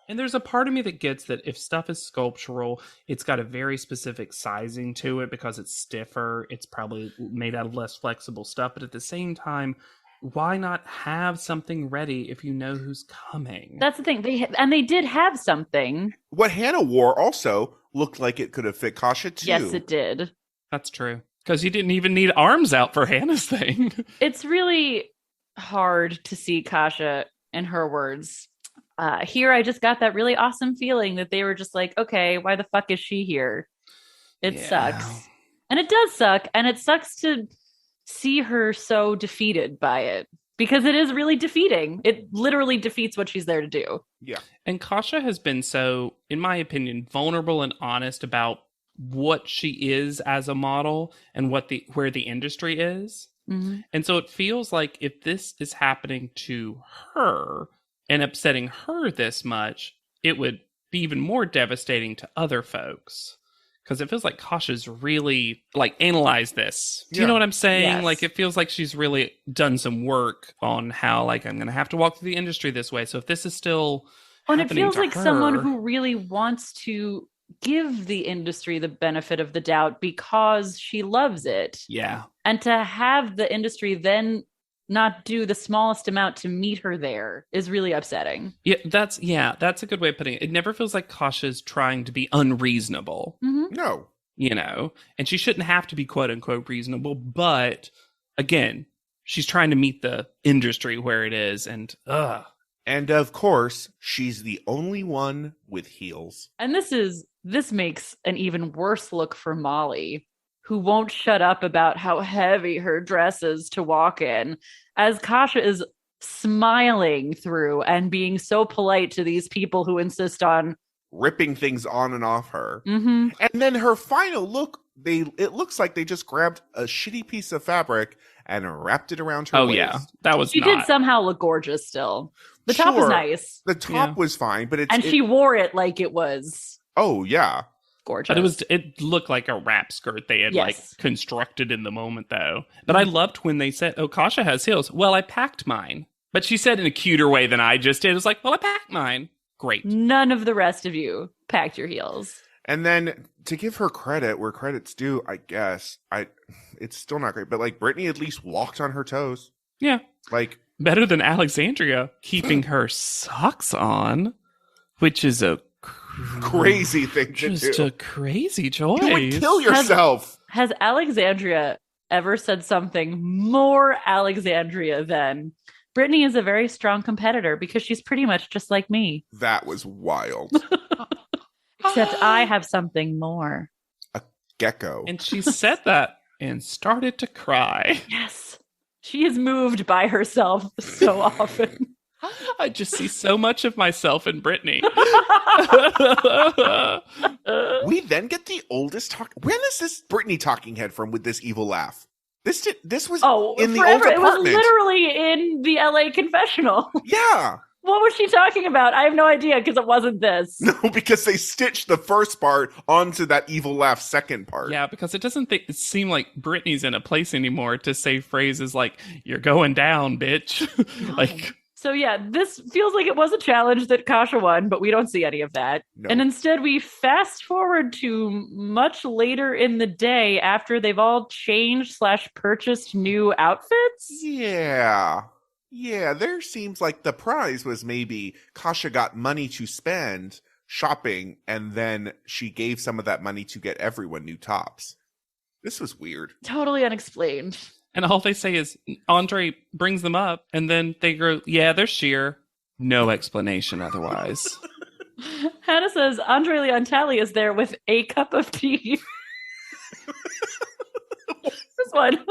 Speaker 2: and there's a part of me that gets that if stuff is sculptural, it's got a very specific sizing to it because it's stiffer, it's probably made out of less flexible stuff, but at the same time, why not have something ready if you know who's coming?
Speaker 3: That's the thing. They did have something.
Speaker 1: What Hannah wore also looked like it could have fit Kasha too.
Speaker 3: Yes, it did.
Speaker 2: That's true. Because you didn't even need arms out for Hannah's thing.
Speaker 3: It's really hard to see Kasha in her words. Here, I just got that really awesome feeling that they were just like, okay, why the fuck is she here? It sucks. And it does suck. And it sucks to see her so defeated by it. Because it is really defeating. It literally defeats what she's there to do.
Speaker 1: Yeah.
Speaker 2: And Kasha has been so, in my opinion, vulnerable and honest about what she is as a model and where the industry is.
Speaker 3: Mm-hmm.
Speaker 2: And so it feels like if this is happening to her and upsetting her this much, it would be even more devastating to other folks. Because it feels like Kasha's really, analyzed this. Do you know what I'm saying?
Speaker 3: Yes.
Speaker 2: Like, it feels like she's really done some work on how, I'm going to have to walk through the industry this way. So if this is still
Speaker 3: And it
Speaker 2: happening
Speaker 3: feels
Speaker 2: to
Speaker 3: like
Speaker 2: her,
Speaker 3: someone who really wants to give the industry the benefit of the doubt because she loves it.
Speaker 2: Yeah.
Speaker 3: And to have the industry then not do the smallest amount to meet her there is really upsetting.
Speaker 2: Yeah, that's a good way of putting it. It never feels like Kasha's trying to be unreasonable,
Speaker 3: Mm-hmm.
Speaker 1: No.
Speaker 2: And she shouldn't have to be quote unquote reasonable, but again, she's trying to meet the industry where it is, and
Speaker 1: And of course, she's the only one with heels.
Speaker 3: And this makes an even worse look for Molly, who won't shut up about how heavy her dress is to walk in, as Kasha is smiling through and being so polite to these people who insist on
Speaker 1: ripping things on and off her.
Speaker 3: Mm-hmm.
Speaker 1: And then her final look, it looks like they just grabbed a shitty piece of fabric and wrapped it around her waist.
Speaker 2: Yeah, that was
Speaker 3: She did somehow look gorgeous still. The top was
Speaker 1: Sure.
Speaker 3: nice.
Speaker 1: The top was fine, but
Speaker 3: she wore it like it was
Speaker 1: Oh, yeah.
Speaker 3: gorgeous.
Speaker 2: But it looked like a wrap skirt they had constructed in the moment though. But I loved when they said, "Oh, Kasha has heels." Well, I packed mine. But she said in a cuter way than I just did. It was like, "Well, I packed mine." Great.
Speaker 3: None of the rest of you packed your heels.
Speaker 1: And then to give her credit where credit's due, I guess, it's still not great, but Brittany at least walked on her toes.
Speaker 2: Yeah.
Speaker 1: Better
Speaker 2: than Alexandria keeping her socks on, which is a
Speaker 1: crazy thing to do.
Speaker 2: Just a crazy choice.
Speaker 1: You would kill yourself.
Speaker 3: Has Alexandria ever said something more Alexandria than Brittany is a very strong competitor because she's pretty much just like me.
Speaker 1: That was wild.
Speaker 3: Except I have something more.
Speaker 1: A gecko.
Speaker 2: And she said that and started to cry.
Speaker 3: Yes. She is moved by herself so often.
Speaker 2: I just see so much of myself in Brittany.
Speaker 1: We then get the oldest talk. When is this Brittany talking head from with this evil laugh? This was in the old
Speaker 3: forever. It was
Speaker 1: apartment.
Speaker 3: literally in the LA confessional.
Speaker 1: Yeah.
Speaker 3: What was she talking about? I have no idea because it wasn't this.
Speaker 1: No, because they stitched the first part onto that evil laugh second part.
Speaker 2: Yeah, because it doesn't seem like Brittany's in a place anymore to say phrases like, "You're going down, bitch."
Speaker 3: So yeah, this feels like it was a challenge that Kasha won, but we don't see any of that.
Speaker 1: No.
Speaker 3: And instead we fast forward to much later in the day after they've all changed/purchased new outfits.
Speaker 1: Yeah. Yeah, there seems like the prize was maybe Kasha got money to spend shopping, and then she gave some of that money to get everyone new tops. This was weird.
Speaker 3: Totally unexplained.
Speaker 2: And all they say is Andre brings them up, and then they go, yeah, they're sheer. No explanation otherwise.
Speaker 3: Hannah says Andre Leontali is there with a cup of tea. This one.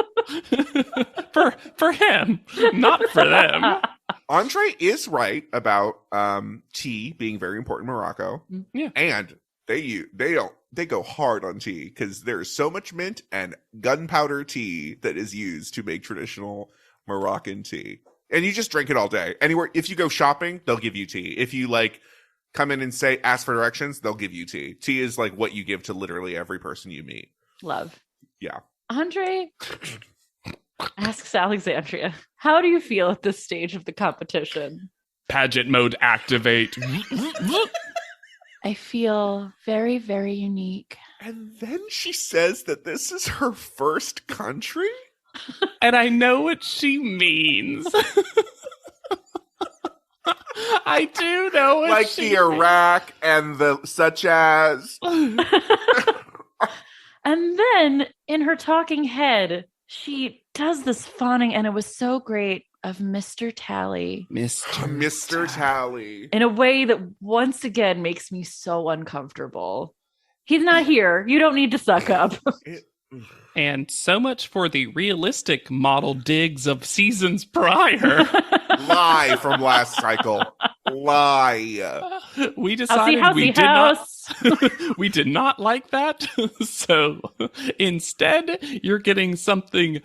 Speaker 2: for him, not for them.
Speaker 1: Andre is right about tea being very important in Morocco.
Speaker 2: Yeah.
Speaker 1: And they go hard on tea because there's so much mint and gunpowder tea that is used to make traditional Moroccan tea. And you just drink it all day. Anywhere, if you go shopping, they'll give you tea. If you like come in and ask for directions, they'll give you tea. Tea is like what you give to literally every person you meet.
Speaker 3: Love.
Speaker 1: Yeah.
Speaker 3: Andre asks Alexandria, how do you feel at this stage of the competition?
Speaker 2: Pageant mode activate.
Speaker 3: I feel very, very unique.
Speaker 1: And then she says that this is her first country?
Speaker 2: And I know what she means. I do know what
Speaker 1: like
Speaker 2: she
Speaker 1: the
Speaker 2: means.
Speaker 1: Iraq and the such as.
Speaker 3: And then in her talking head, she does this fawning, and it was so great, of Mr. Tally.
Speaker 1: Mr. Tally.
Speaker 3: In a way that once again makes me so uncomfortable. He's not here. You don't need to suck up.
Speaker 2: And so much for the realistic model digs of seasons prior.
Speaker 1: Lie from last cycle. Lie.
Speaker 2: We decided we did not like that. So instead, you're getting something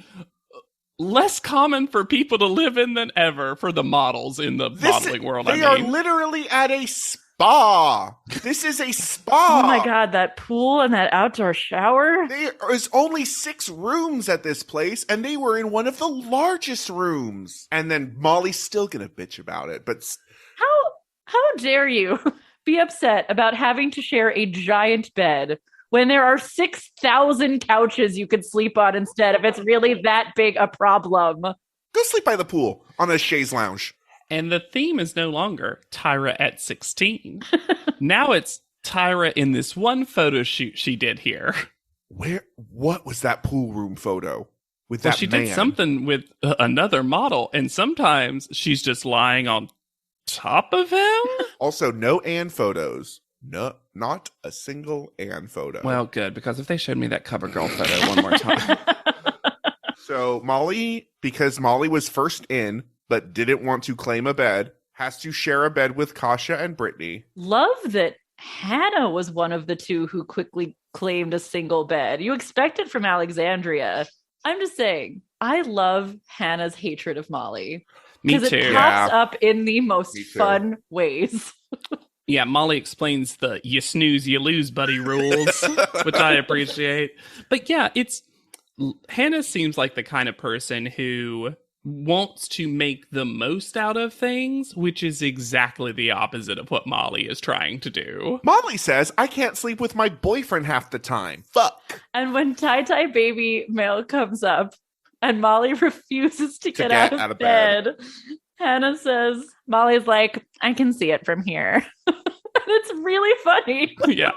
Speaker 2: less common for people to live in than ever for the models in the modeling world.
Speaker 1: They are literally at a spa. This is a spa.
Speaker 3: Oh my God, that pool and that outdoor shower.
Speaker 1: There is only 6 rooms at this place, and they were in one of the largest rooms. And then Molly's still gonna bitch about it, but
Speaker 3: how dare you be upset about having to share a giant bed when there are 6,000 couches you could sleep on instead, if it's really that big a problem?
Speaker 1: Go sleep by the pool on a chaise lounge.
Speaker 2: And the theme is no longer Tyra at 16. Now it's Tyra in this one photo shoot she did here.
Speaker 1: What was that pool room photo with that man?
Speaker 2: She did something with another model, and sometimes she's just lying on top of him.
Speaker 1: Also, no Anne photos. No, not a single Anne photo.
Speaker 2: Well, good, because if they showed me that cover girl photo one more time.
Speaker 1: So Molly, because Molly was first in, but didn't want to claim a bed, has to share a bed with Kasha and Brittany.
Speaker 3: Love that Hannah was one of the two who quickly claimed a single bed. You expect it from Alexandria. I'm just saying, I love Hannah's hatred of Molly.
Speaker 2: Me
Speaker 3: Because
Speaker 2: too.
Speaker 3: it pops up in the most fun ways.
Speaker 2: Yeah, Molly explains the you snooze, you lose, buddy rules, which I appreciate. But yeah, Hannah seems like the kind of person who wants to make the most out of things, which is exactly the opposite of what Molly is trying to do.
Speaker 1: Molly says, I can't sleep with my boyfriend half the time. Fuck.
Speaker 3: And when Tie Tie Baby mail comes up and Molly refuses to get out of bed, Hannah says, Molly's like, I can see it from here. And it's really funny.
Speaker 2: Yeah.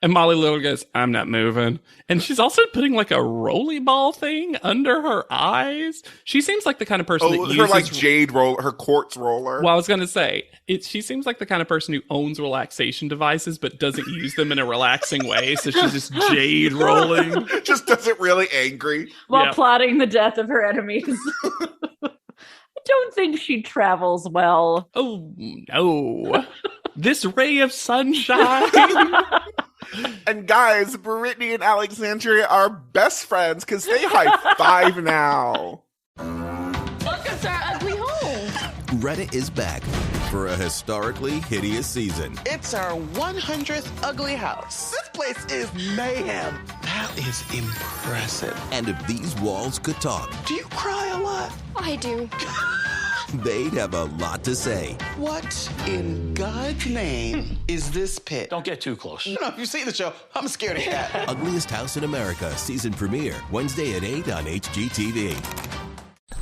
Speaker 2: And Molly literally goes, I'm not moving. And she's also putting like a rolly ball thing under her eyes. She seems like the kind of person that uses...
Speaker 1: her like jade roller, her quartz roller.
Speaker 2: Well, I was going to say, she seems like the kind of person who owns relaxation devices but doesn't use them in a relaxing way. So she's just jade rolling.
Speaker 1: Just does it really angry.
Speaker 3: While plotting the death of her enemies. I don't think she travels well.
Speaker 2: Oh, no. This ray of sunshine.
Speaker 1: And guys, Brittany and Alexandria are best friends because they high five now.
Speaker 4: Welcome to our ugly home.
Speaker 5: Reddit is back for a historically hideous season.
Speaker 6: It's our 100th ugly house. This place is mayhem. That is impressive.
Speaker 5: And if these walls could talk,
Speaker 6: Do you cry a lot?
Speaker 4: I do.
Speaker 5: they'd have a lot to say.
Speaker 6: What in God's name is this pit?
Speaker 7: Don't get too close.
Speaker 6: You know, if you see the show, I'm scared of cat.
Speaker 5: Ugliest House in America season premiere Wednesday at 8 on HGTV.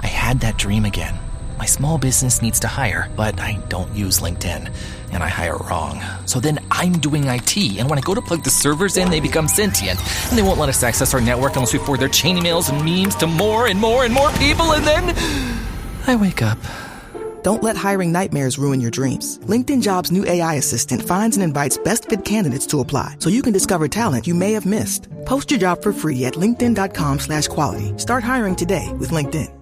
Speaker 8: I had that dream again. My small business needs to hire, but I don't use LinkedIn. And I hire wrong. So then I'm doing IT, and when I go to plug the servers in, they become sentient. And they won't let us access our network unless we forward their chain emails and memes to more and more and more people, and then I wake up.
Speaker 9: Don't let hiring nightmares ruin your dreams. LinkedIn Jobs' new AI assistant finds and invites best fit candidates to apply, so you can discover talent you may have missed. Post your job for free at linkedin.com/quality. Start hiring today with LinkedIn.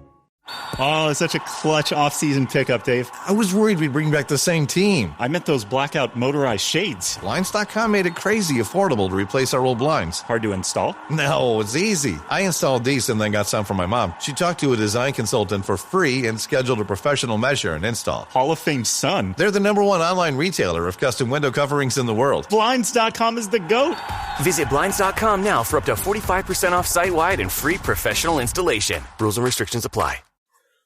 Speaker 10: Oh, it's such a clutch off-season pickup, Dave.
Speaker 11: I was worried we'd bring back the same team.
Speaker 10: I meant those blackout motorized shades.
Speaker 11: Blinds.com made it crazy affordable to replace our old blinds.
Speaker 10: Hard to install?
Speaker 11: No, it's easy. I installed these and then got some for my mom. She talked to a design consultant for free and scheduled a professional measure and install.
Speaker 10: Hall of Fame son.
Speaker 11: They're the #1 online retailer of custom window coverings in the world.
Speaker 10: Blinds.com is the GOAT.
Speaker 12: Visit Blinds.com now for up to 45% off site-wide and free professional installation. Rules and restrictions apply.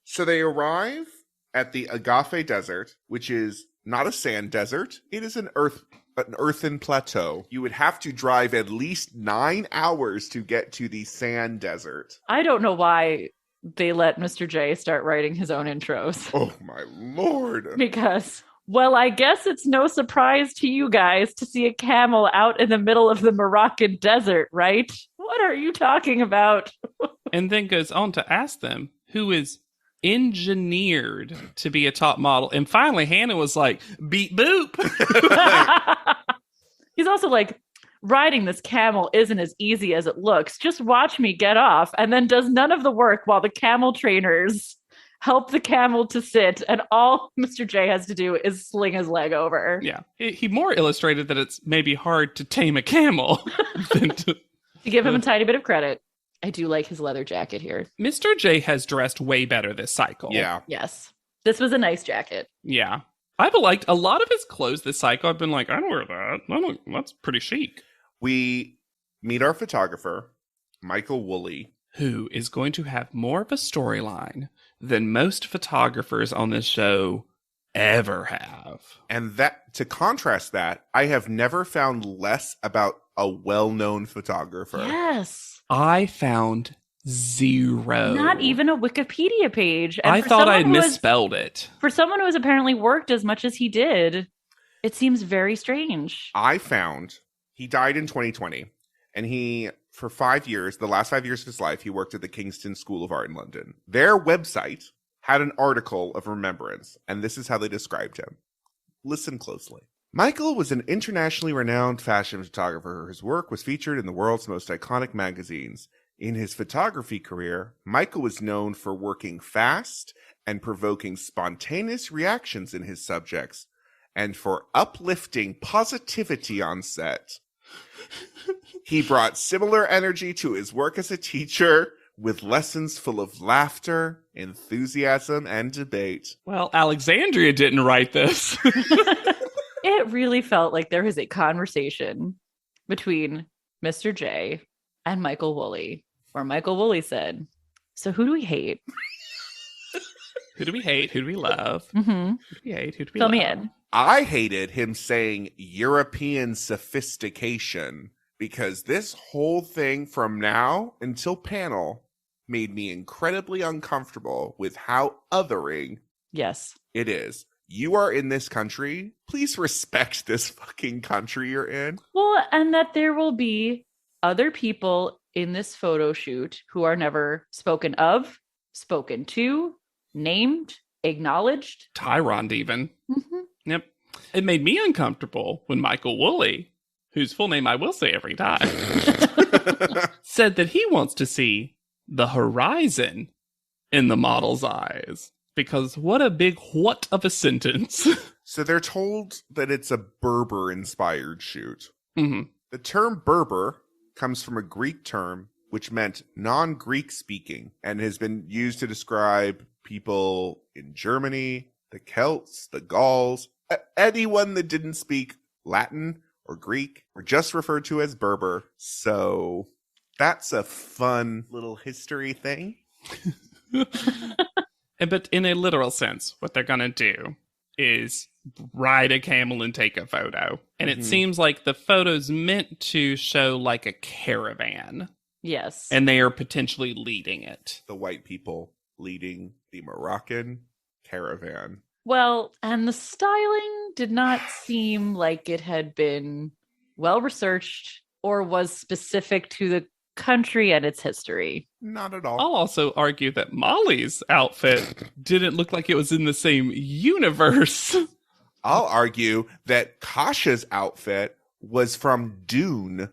Speaker 1: So they arrive at the Agafe Desert, which is not a sand desert. It is an earthen plateau. You would have to drive at least 9 hours to get to the sand desert.
Speaker 3: I don't know why they let Mr. J start writing his own intros.
Speaker 1: Oh my lord.
Speaker 3: Because, well, I guess it's no surprise to you guys to see a camel out in the middle of the Moroccan desert, right? What are you talking about?
Speaker 2: And then goes on to ask them who is engineered to be a top model. And finally, Hannah was like, beep boop.
Speaker 3: He's also like, riding this camel isn't as easy as it looks. Just watch me get off. And then does none of the work while the camel trainers help the camel to sit. And all Mr. J has to do is sling his leg over.
Speaker 2: Yeah. He more illustrated that it's maybe hard to tame a camel than to
Speaker 3: give him a tiny bit of credit. I do like his leather jacket here.
Speaker 2: Mr. J has dressed way better this cycle.
Speaker 1: Yeah.
Speaker 3: Yes. This was a nice jacket.
Speaker 2: Yeah. I've liked a lot of his clothes this cycle. I've been like, I don't wear that. That's pretty chic.
Speaker 1: We meet our photographer, Michael Woolley,
Speaker 2: who is going to have more of a storyline than most photographers on this show ever have.
Speaker 1: And that, to contrast that, I have never found less about a well-known photographer.
Speaker 3: Yes.
Speaker 2: I found zero.
Speaker 3: Not even a Wikipedia page.
Speaker 2: And I thought I misspelled it.
Speaker 3: For someone who has apparently worked as much as he did, it seems very strange.
Speaker 1: I found he died in 2020, and he, for 5 years, the last 5 years of his life, he worked at the Kingston School of Art in London. Their website had an article of remembrance, and this is how they described him. Listen closely. Michael was an internationally renowned fashion photographer. His work was featured in the world's most iconic magazines. In his photography career, Michael was known for working fast and provoking spontaneous reactions in his subjects, and for uplifting positivity on set. He brought similar energy to his work as a teacher, with lessons full of laughter, enthusiasm, and debate.
Speaker 2: Well, Alexandria didn't write this.
Speaker 3: It really felt like there was a conversation between Mr. J and Michael Woolley, where Michael Woolley said, so who do we hate?
Speaker 2: Who do we hate? Who do we love?
Speaker 3: Mm-hmm.
Speaker 2: Who do we hate? Who do we
Speaker 3: Fill
Speaker 2: love?
Speaker 3: me in.
Speaker 1: I hated him saying European sophistication, because this whole thing from now until panel made me incredibly uncomfortable with how othering
Speaker 3: yes
Speaker 1: it is. You are in this country. Please respect this fucking country you're in.
Speaker 3: Well, and that there will be other people in this photo shoot who are never spoken of, spoken to, named, acknowledged.
Speaker 2: Tyrant even.
Speaker 3: Mm-hmm.
Speaker 2: Yep. It made me uncomfortable when Michael Woolley, whose full name I will say every time, said that he wants to see the horizon in the model's eyes. Because what a big what of a sentence.
Speaker 1: So they're told that it's a Berber-inspired shoot.
Speaker 2: Mm-hmm.
Speaker 1: The term Berber comes from a Greek term which meant non-Greek speaking and has been used to describe people in Germany, the Celts, the Gauls, anyone that didn't speak Latin or Greek, or just referred to as Berber. So that's a fun little history thing.
Speaker 2: But in a literal sense, what they're going to do is ride a camel and take a photo. And it seems like the photo's meant to show like a caravan.
Speaker 3: Yes.
Speaker 2: And they are potentially leading it.
Speaker 1: The white people leading the Moroccan caravan.
Speaker 3: Well, and the styling did not seem like it had been well researched or was specific to the country and its history.
Speaker 1: Not at all.
Speaker 2: I'll also argue that Molly's outfit didn't look like it was in the same universe.
Speaker 1: I'll argue that Kasha's outfit was from Dune.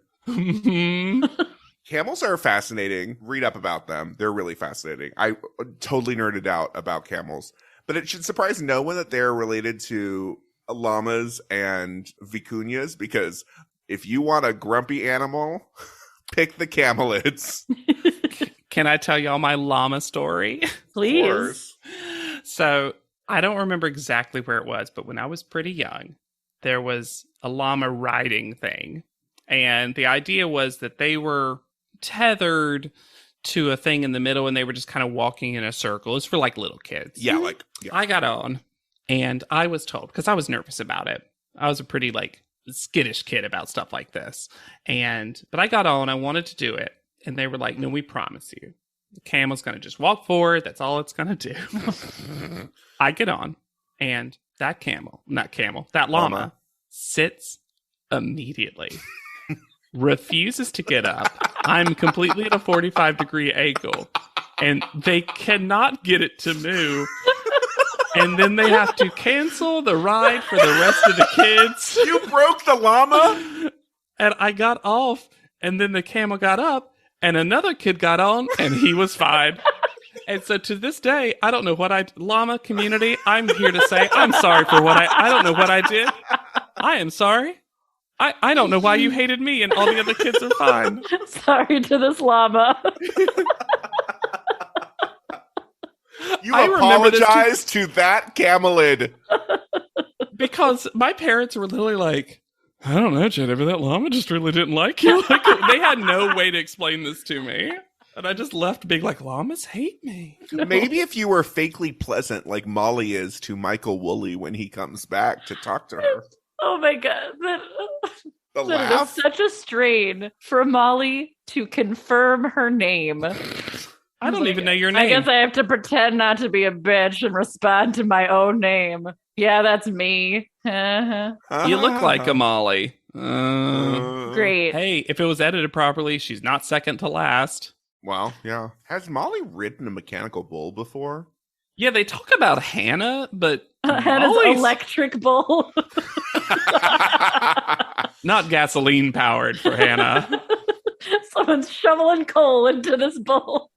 Speaker 1: Camels are fascinating. Read up about them. They're really fascinating. I totally nerded out about camels. But it should surprise no one that they're related to llamas and vicuñas, because if you want a grumpy animal, pick the camelids.
Speaker 2: Can I tell y'all my llama story?
Speaker 3: Please.
Speaker 2: So I don't remember exactly where it was, but when I was pretty young, there was a llama riding thing. And the idea was that they were tethered to a thing in the middle and they were just kind of walking in a circle. It's for like little kids.
Speaker 1: Yeah,
Speaker 2: I got on and I was told, because I was nervous about it. I was a pretty like skittish kid about stuff like this. But I got on, I wanted to do it. And they were like, no, we promise you. The camel's going to just walk forward. That's all it's going to do. I get on and that llama sits immediately. Refuses to get up. I'm completely at a 45-degree angle. And they cannot get it to move. And then they have to cancel the ride for the rest of the kids.
Speaker 1: You broke the llama?
Speaker 2: And I got off, and then the camel got up, and another kid got on, and he was fine. And so to this day, I don't know llama community, I'm here to say I'm sorry for what I don't know what I did. I am sorry. I don't know why you hated me and all the other kids are fine.
Speaker 3: Sorry to this llama.
Speaker 1: You apologize to that camelid.
Speaker 2: Because my parents were literally like, I don't know, Jennifer, that llama just really didn't like you. Like, they had no way to explain this to me. And I just left being like, llamas hate me.
Speaker 1: No. Maybe if you were fakely pleasant like Molly is to Michael Woolley when he comes back to talk to her.
Speaker 3: Oh my God.
Speaker 1: The
Speaker 3: That
Speaker 1: laugh?
Speaker 3: is such a strain for Molly to confirm her name.
Speaker 2: I don't even know your name.
Speaker 3: I guess I have to pretend not to be a bitch and respond to my own name. Yeah, that's me.
Speaker 2: You look like a Molly.
Speaker 3: Great.
Speaker 2: Hey, if it was edited properly, she's not second to last.
Speaker 1: Well, yeah. Has Molly ridden a mechanical bull before?
Speaker 2: Yeah, they talk about Hannah, but
Speaker 3: Hannah's
Speaker 2: Molly's
Speaker 3: electric bull.
Speaker 2: not gasoline powered for Hannah.
Speaker 3: Someone's shoveling coal into this bowl.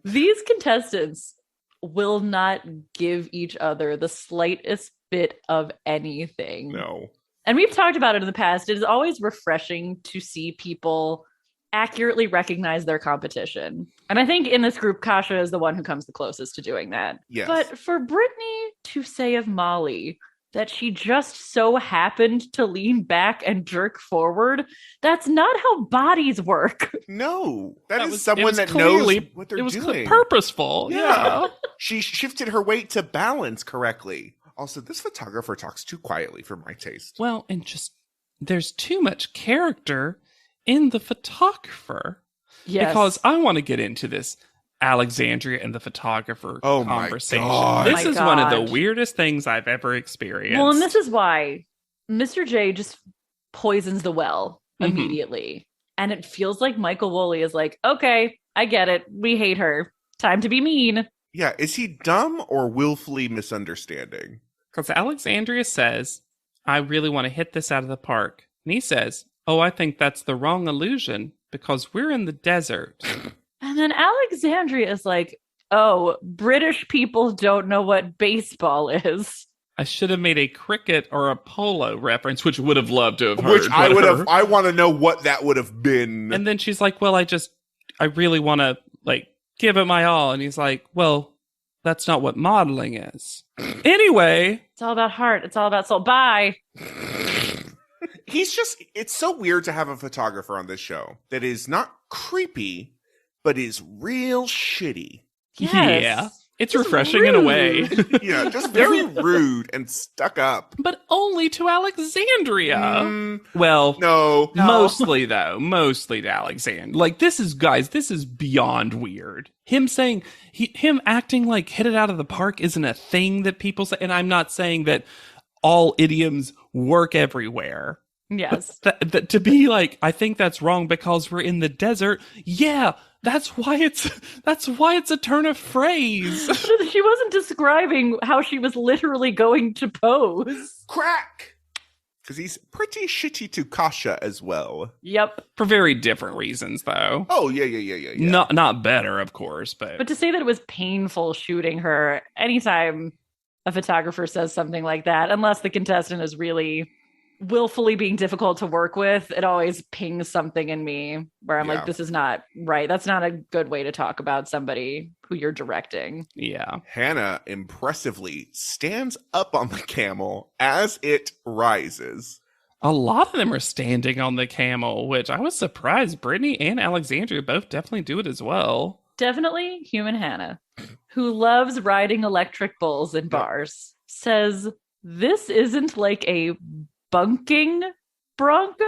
Speaker 3: These contestants will not give each other the slightest bit of anything.
Speaker 1: No.
Speaker 3: And we've talked about it in the past. It is always refreshing to see people accurately recognize their competition. And I think in this group, Kasha is the one who comes the closest to doing that.
Speaker 1: Yes.
Speaker 3: But for Brittany to say of Molly that she just so happened to lean back and jerk forward, that's not how bodies work.
Speaker 1: No. That is
Speaker 2: was
Speaker 1: someone that
Speaker 2: clearly,
Speaker 1: knows what they're
Speaker 2: it was
Speaker 1: doing.
Speaker 2: Purposeful. Yeah.
Speaker 1: She shifted her weight to balance correctly. Also, this photographer talks too quietly for my taste.
Speaker 2: Well, and just there's too much character in the photographer.
Speaker 3: Yes.
Speaker 2: Because I want to get into this Alexandria and the photographer conversation.
Speaker 1: God.
Speaker 2: This
Speaker 3: Oh my
Speaker 2: is one of
Speaker 3: God.
Speaker 2: the weirdest things I've ever experienced.
Speaker 3: Well, and this is why Mr. J just poisons the well immediately. And it feels like Michael Woolley is like, okay, I get it. We hate her. Time to be mean.
Speaker 1: Yeah, is he dumb or willfully misunderstanding?
Speaker 2: Because Alexandria says, I really want to hit this out of the park. And he says, oh, I think that's the wrong illusion because we're in the desert.
Speaker 3: And then Alexandria is like, oh, British people don't know what baseball is.
Speaker 2: I should have made a cricket or a polo reference, which would have loved to have heard.
Speaker 1: Which I would have, I want to know what that would have been.
Speaker 2: And then she's like, well, I really want to like give it my all. And he's like, well, that's not what modeling is. Anyway.
Speaker 3: It's all about heart. It's all about soul. Bye.
Speaker 1: It's so weird to have a photographer on this show that is not creepy, but is real shitty.
Speaker 3: Yes.
Speaker 2: Yeah. It's refreshing in a way.
Speaker 1: Yeah, just very rude and stuck up.
Speaker 2: But only to Alexandria. Well,
Speaker 1: No.
Speaker 2: mostly though. Mostly to Alexandria. Like, this is beyond weird. Him saying, him acting like hit it out of the park isn't a thing that people say. And I'm not saying that all idioms work everywhere.
Speaker 3: Yes.
Speaker 2: But to be like, I think that's wrong because we're in the desert. Yeah. That's why it's a turn of phrase.
Speaker 3: She wasn't describing how she was literally going to pose.
Speaker 1: Crack! Because he's pretty shitty to Kasha as well.
Speaker 3: Yep.
Speaker 2: For very different reasons, though.
Speaker 1: Oh, yeah.
Speaker 2: Not better, of course, but
Speaker 3: to say that it was painful shooting her, anytime a photographer says something like that, unless the contestant is really willfully being difficult to work with, it always pings something in me where I'm like, this is not right. That's not a good way to talk about somebody who you're directing.
Speaker 2: Yeah.
Speaker 1: Hannah impressively stands up on the camel as it rises.
Speaker 2: A lot of them are standing on the camel, which I was surprised Brittany and Alexandria both definitely do it as well.
Speaker 3: Definitely human Hannah, who loves riding electric bulls in bars, says this isn't like a bunking bronco.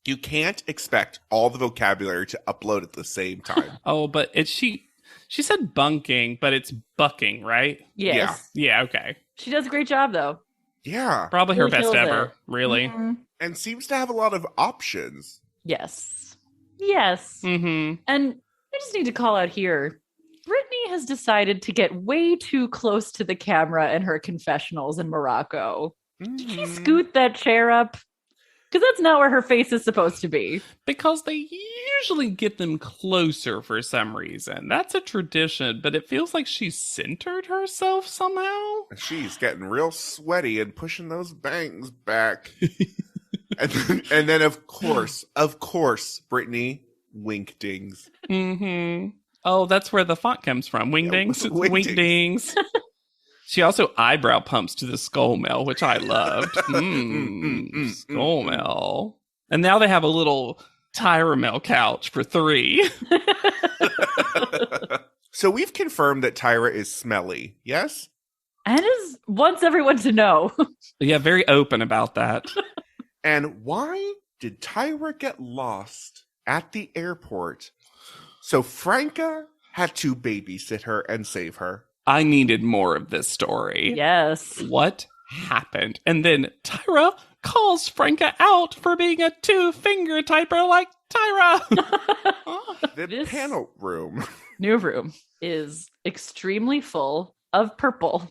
Speaker 1: You can't expect all the vocabulary to upload at the same time.
Speaker 2: Oh, but she said bunking, but it's bucking, right?
Speaker 3: Yes.
Speaker 2: Yeah, okay.
Speaker 3: She does a great job, though.
Speaker 1: Yeah.
Speaker 2: Probably her
Speaker 3: Really
Speaker 2: best
Speaker 3: kills
Speaker 2: ever,
Speaker 3: it.
Speaker 2: really.
Speaker 3: Mm-hmm.
Speaker 1: And seems to have a lot of options.
Speaker 3: Yes.
Speaker 2: Mm-hmm.
Speaker 3: And I just need to call out here, Brittany has decided to get way too close to the camera in her confessionals in Morocco. Did she scoot that chair up? Because that's not where her face is supposed to be.
Speaker 2: Because they usually get them closer for some reason. That's a tradition, but it feels like she's centered herself somehow.
Speaker 1: She's getting real sweaty and pushing those bangs back. and then of course, Brittany, wink-dings.
Speaker 2: Mm-hmm. Oh, that's where the font comes from. Wingdings?
Speaker 1: Yeah,
Speaker 2: Wingdings. She also eyebrow pumps to the skull mail, which I loved. Skull mail. And now they have a little Tyra couch for 3.
Speaker 1: So we've confirmed that Tyra is smelly, yes?
Speaker 3: And wants everyone to know.
Speaker 2: Yeah, very open about that.
Speaker 1: And why did Tyra get lost at the airport? So Franca had to babysit her and save her.
Speaker 2: I needed more of this story.
Speaker 3: Yes.
Speaker 2: What happened? And then Tyra calls Franca out for being a 2-finger typer like Tyra.
Speaker 1: The panel room.
Speaker 3: New room is extremely full of purple.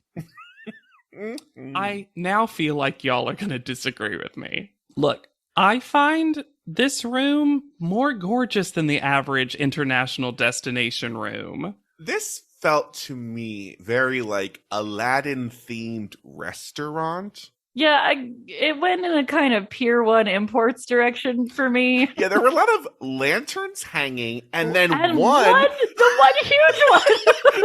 Speaker 2: I now feel like y'all are going to disagree with me. Look, I find this room more gorgeous than the average international destination room.
Speaker 1: This felt to me very like Aladdin-themed restaurant.
Speaker 3: Yeah, it went in a kind of Pier 1 imports direction for me.
Speaker 1: Yeah, there were a lot of lanterns hanging, and then
Speaker 3: the
Speaker 1: one
Speaker 3: huge one.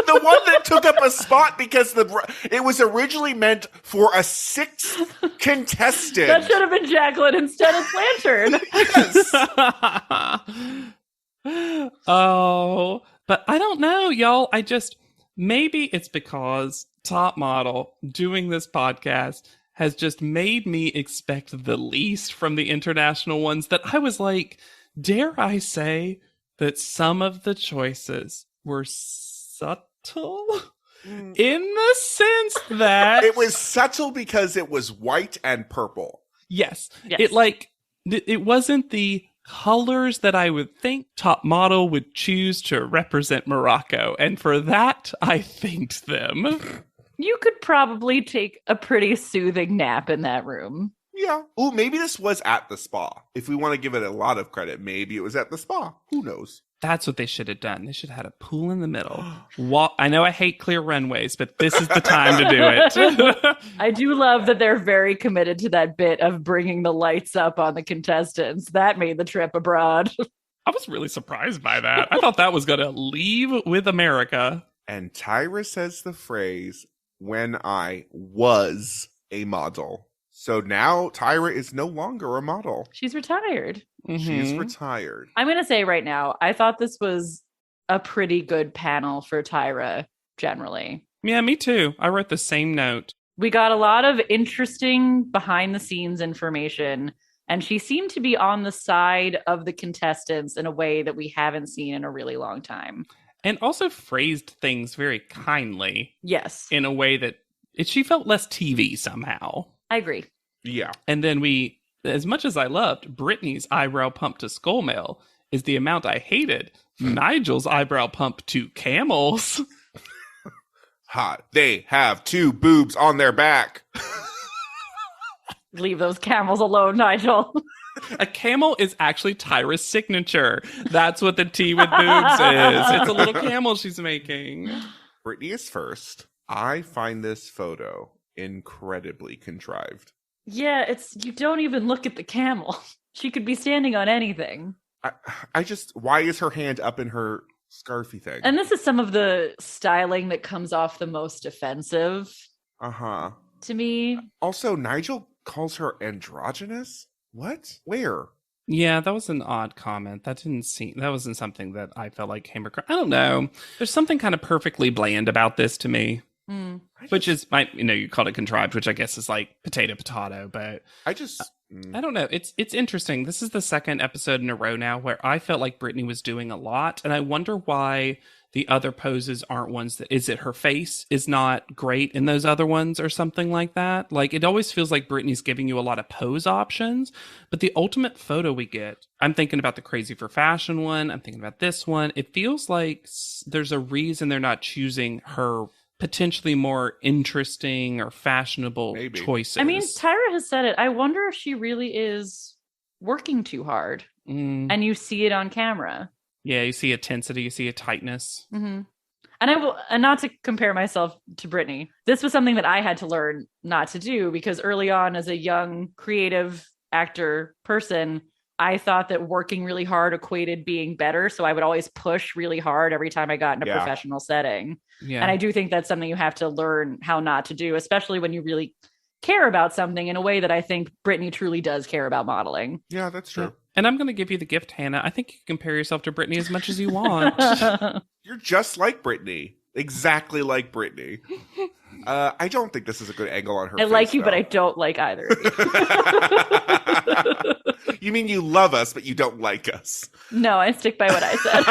Speaker 1: the one that took up a spot because it was originally meant for a 6th contestant.
Speaker 3: That should have been Jacqueline instead of Lantern.
Speaker 1: Yes.
Speaker 2: Oh, but I don't know, y'all. Maybe it's because Top Model doing this podcast has just made me expect the least from the international ones, that I was like, dare I say that some of the choices were subtle? In the sense that
Speaker 1: it was subtle because it was white and purple.
Speaker 2: Yes. It wasn't the colors that I would think Top Model would choose to represent Morocco. And for that, I thanked them.
Speaker 3: You could probably take a pretty soothing nap in that room.
Speaker 1: Yeah. Oh, maybe this was at the spa. If we want to give it a lot of credit, maybe it was at the spa. Who knows?
Speaker 2: That's what they should have done. They should have had a pool in the middle. I know I hate clear runways, but this is the time to do it.
Speaker 3: I do love that they're very committed to that bit of bringing the lights up on the contestants. That made the trip abroad.
Speaker 2: I was really surprised by that. I thought that was going to leave with America.
Speaker 1: And Tyra says the phrase, "when I was a model." So now Tyra is no longer a model.
Speaker 3: She's retired.
Speaker 1: Mm-hmm. She's retired.
Speaker 3: I'm going to say right now, I thought this was a pretty good panel for Tyra generally.
Speaker 2: Yeah, me too. I wrote the same note.
Speaker 3: We got a lot of interesting behind the scenes information, and she seemed to be on the side of the contestants in a way that we haven't seen in a really long time.
Speaker 2: And also phrased things very kindly.
Speaker 3: Yes.
Speaker 2: In a way that she felt less TV somehow.
Speaker 3: I agree.
Speaker 1: Yeah.
Speaker 2: And then as much as I loved Brittany's eyebrow pump to Skullmail, is the amount I hated Nigel's eyebrow pump to Camels.
Speaker 1: Hot. They have 2 boobs on their back.
Speaker 3: Leave those camels alone, Nigel.
Speaker 2: A camel is actually Tyra's signature. That's what the T with boobs is. It's a little camel she's making.
Speaker 1: Brittany is first. I find this photo incredibly contrived.
Speaker 3: Yeah, you don't even look at the camel. She could be standing on anything.
Speaker 1: Why is her hand up in her scarfy thing?
Speaker 3: And this is some of the styling that comes off the most offensive. To me.
Speaker 1: Also, Nigel calls her androgynous? What? Where?
Speaker 2: Yeah, that was an odd comment. That wasn't something that I felt like came across. I don't know. There's something kind of perfectly bland about this to me. Which is, you called it contrived, which I guess is like potato, but
Speaker 1: I
Speaker 2: don't know. It's interesting. This is the second episode in a row now where I felt like Brittany was doing a lot, and I wonder why the other poses aren't ones that, is it her face is not great in those other ones or something like that? Like, it always feels like Brittany's giving you a lot of pose options, but the ultimate photo we get, I'm thinking about the Crazy for Fashion one, I'm thinking about this one, it feels like there's a reason they're not choosing her potentially more interesting or fashionable choices.
Speaker 3: I mean, Tyra has said it. I wonder if she really is working too hard. And you see it on camera.
Speaker 2: Yeah, you see a tensity, you see a tightness.
Speaker 3: Mm-hmm. And not to compare myself to Brittany, this was something that I had to learn not to do, because early on as a young creative actor person, I thought that working really hard equated being better. So I would always push really hard every time I got in a professional setting.
Speaker 2: Yeah.
Speaker 3: And I do think that's something you have to learn how not to do, especially when you really care about something in a way that I think Brittany truly does care about modeling.
Speaker 1: Yeah, that's true.
Speaker 2: Yeah. And I'm going to give you the gift, Hannah. I think you can compare yourself to Brittany as much as you want.
Speaker 1: You're just like Brittany. Exactly like Brittany. I don't think this is a good angle on her face,
Speaker 3: like you,
Speaker 1: though.
Speaker 3: but I don't like either of you.
Speaker 1: You mean you love us, but you don't like us?
Speaker 3: No, I stick by what I said.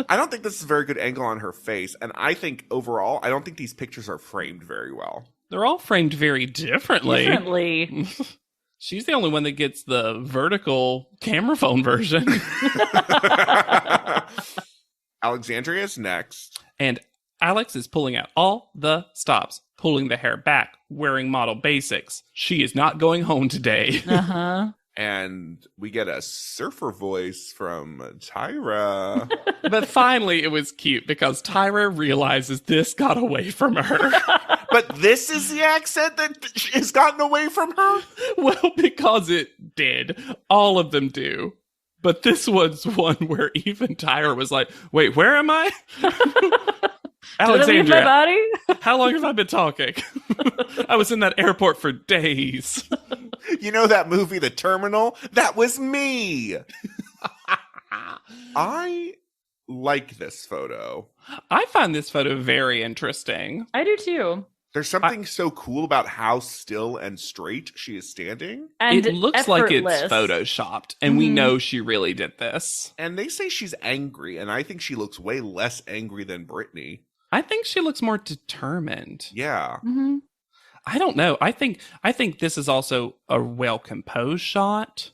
Speaker 1: I don't think this is a very good angle on her face. And I think overall, I don't think these pictures are framed very well.
Speaker 2: They're all framed very differently. She's the only one that gets the vertical camera phone version.
Speaker 1: Alexandria's next.
Speaker 2: And Alex is pulling out all the stops, pulling the hair back, wearing model basics. She is not going home today.
Speaker 3: Uh-huh.
Speaker 1: And we get a surfer voice from Tyra.
Speaker 2: But finally, it was cute because Tyra realizes this got away from her.
Speaker 1: But this is the accent that has gotten away from her?
Speaker 2: Well, because it did. All of them do. But this was one where even Tyra was like, wait, where am I? Alexandria,
Speaker 3: my body?
Speaker 2: How long have I been talking? I was in that airport for days.
Speaker 1: You know that movie, The Terminal? That was me. I like this photo.
Speaker 2: I find this photo very interesting.
Speaker 3: I do too.
Speaker 1: There's something so cool about how still and straight she is standing.
Speaker 3: And
Speaker 2: it looks
Speaker 3: effortless.
Speaker 2: like it's photoshopped, and we know she really did this.
Speaker 1: And they say she's angry, and I think she looks way less angry than Brittany.
Speaker 2: I think she looks more determined.
Speaker 1: Yeah.
Speaker 3: Mm-hmm.
Speaker 2: I don't know. I think this is also a well-composed shot.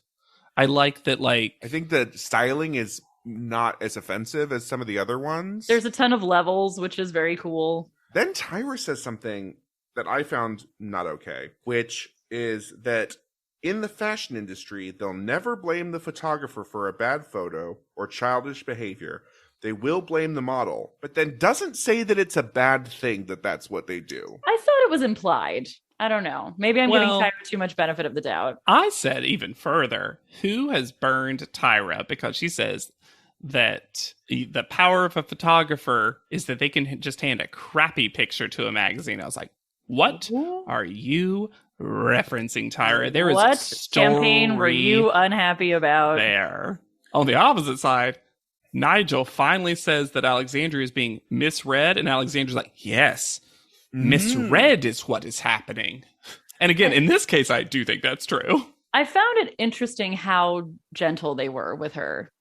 Speaker 2: I like that, like...
Speaker 1: I think the styling is not as offensive as some of the other ones.
Speaker 3: There's a ton of levels, which is very cool.
Speaker 1: Then Tyra says something that I found not okay, which is that in the fashion industry, they'll never blame the photographer for a bad photo or childish behavior. They will blame the model, but then doesn't say that it's a bad thing that that's what they do.
Speaker 3: I thought it was implied. I don't know. Maybe I'm giving Tyra too much benefit of the doubt.
Speaker 2: I said even further, who has burned Tyra? Because she says that the power of a photographer is that they can just hand a crappy picture to a magazine. I was like, what are you referencing, Tyra? There is
Speaker 3: what
Speaker 2: a story
Speaker 3: campaign were you unhappy about?
Speaker 2: There. On the opposite side, Nigel finally says that Alexandria is being misread, and Alexandria's like, yes, misread is what is happening. And again, in this case, I do think that's true.
Speaker 3: I found it interesting how gentle they were with her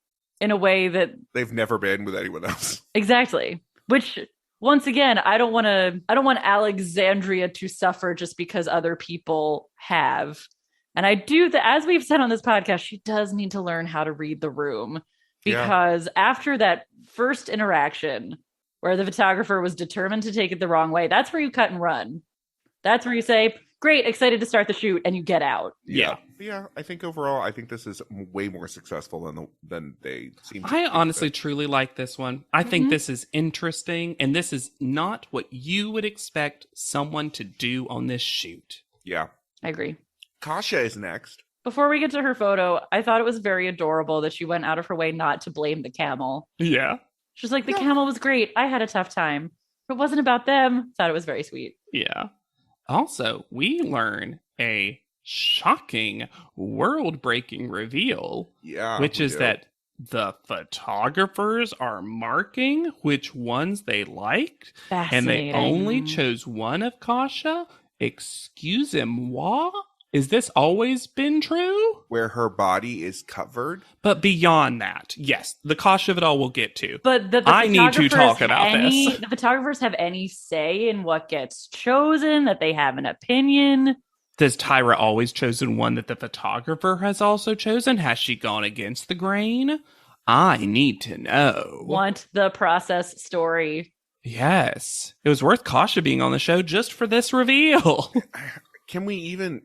Speaker 3: in a way that
Speaker 1: they've never been with anyone else.
Speaker 3: Exactly. Which, once again, I don't want Alexandria to suffer just because other people have. And I do that, as we've said on this podcast, she does need to learn how to read the room, because after that first interaction where the photographer was determined to take it the wrong way, that's where you cut and run. That's where you say, great, excited to start the shoot, and you get out.
Speaker 1: Yeah. I think overall, I think this is way more successful than they seem to.
Speaker 2: I honestly truly like this one. I think this is interesting, and this is not what you would expect someone to do on this shoot.
Speaker 1: Yeah.
Speaker 3: I agree.
Speaker 1: Kasha is next.
Speaker 3: Before we get to her photo, I thought it was very adorable that she went out of her way not to blame the camel.
Speaker 2: Yeah.
Speaker 3: She's like, the camel was great. I had a tough time. It wasn't about them. Thought it was very sweet.
Speaker 2: Yeah. Also, we learn a shocking, world-breaking reveal.
Speaker 1: Yeah.
Speaker 2: Which is that the photographers are marking which ones they liked. And they only chose one of Kasha. Excusez-moi? Is this always been true?
Speaker 1: Where her body is covered?
Speaker 2: But beyond that, yes, the Kasha of it all we'll get to.
Speaker 3: But
Speaker 2: I need to talk about this.
Speaker 3: The photographers have any say in what gets chosen, that they have an opinion?
Speaker 2: Has Tyra always chosen one that the photographer has also chosen? Has she gone against the grain? I need to know.
Speaker 3: Want the process story.
Speaker 2: Yes. It was worth Kasha being on the show just for this reveal.
Speaker 1: Can we even...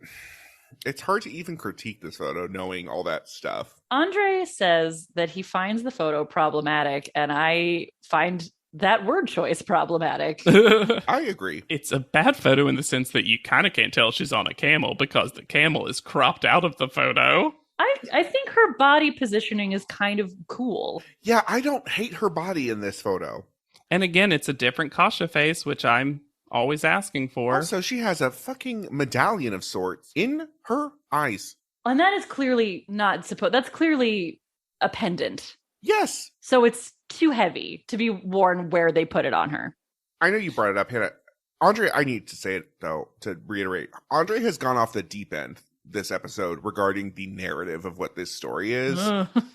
Speaker 1: It's hard to even critique this photo knowing all that stuff.
Speaker 3: Andre says that he finds the photo problematic, and I find that word choice problematic.
Speaker 1: I agree.
Speaker 2: It's a bad photo in the sense that you kind of can't tell she's on a camel because the camel is cropped out of the photo.
Speaker 3: I think her body positioning is kind of cool.
Speaker 1: Yeah, I don't hate her body in this photo.
Speaker 2: And again, it's a different Kasha face, which I'm always asking for.
Speaker 1: Also, she has a fucking medallion of sorts in her eyes.
Speaker 3: And that is clearly not supposed... That's clearly a pendant.
Speaker 1: Yes.
Speaker 3: So it's too heavy to be worn where they put it on her.
Speaker 1: I know you brought it up, Hannah. Andre, I need to say it, though, to reiterate. Andre has gone off the deep end this episode regarding the narrative of what this story is.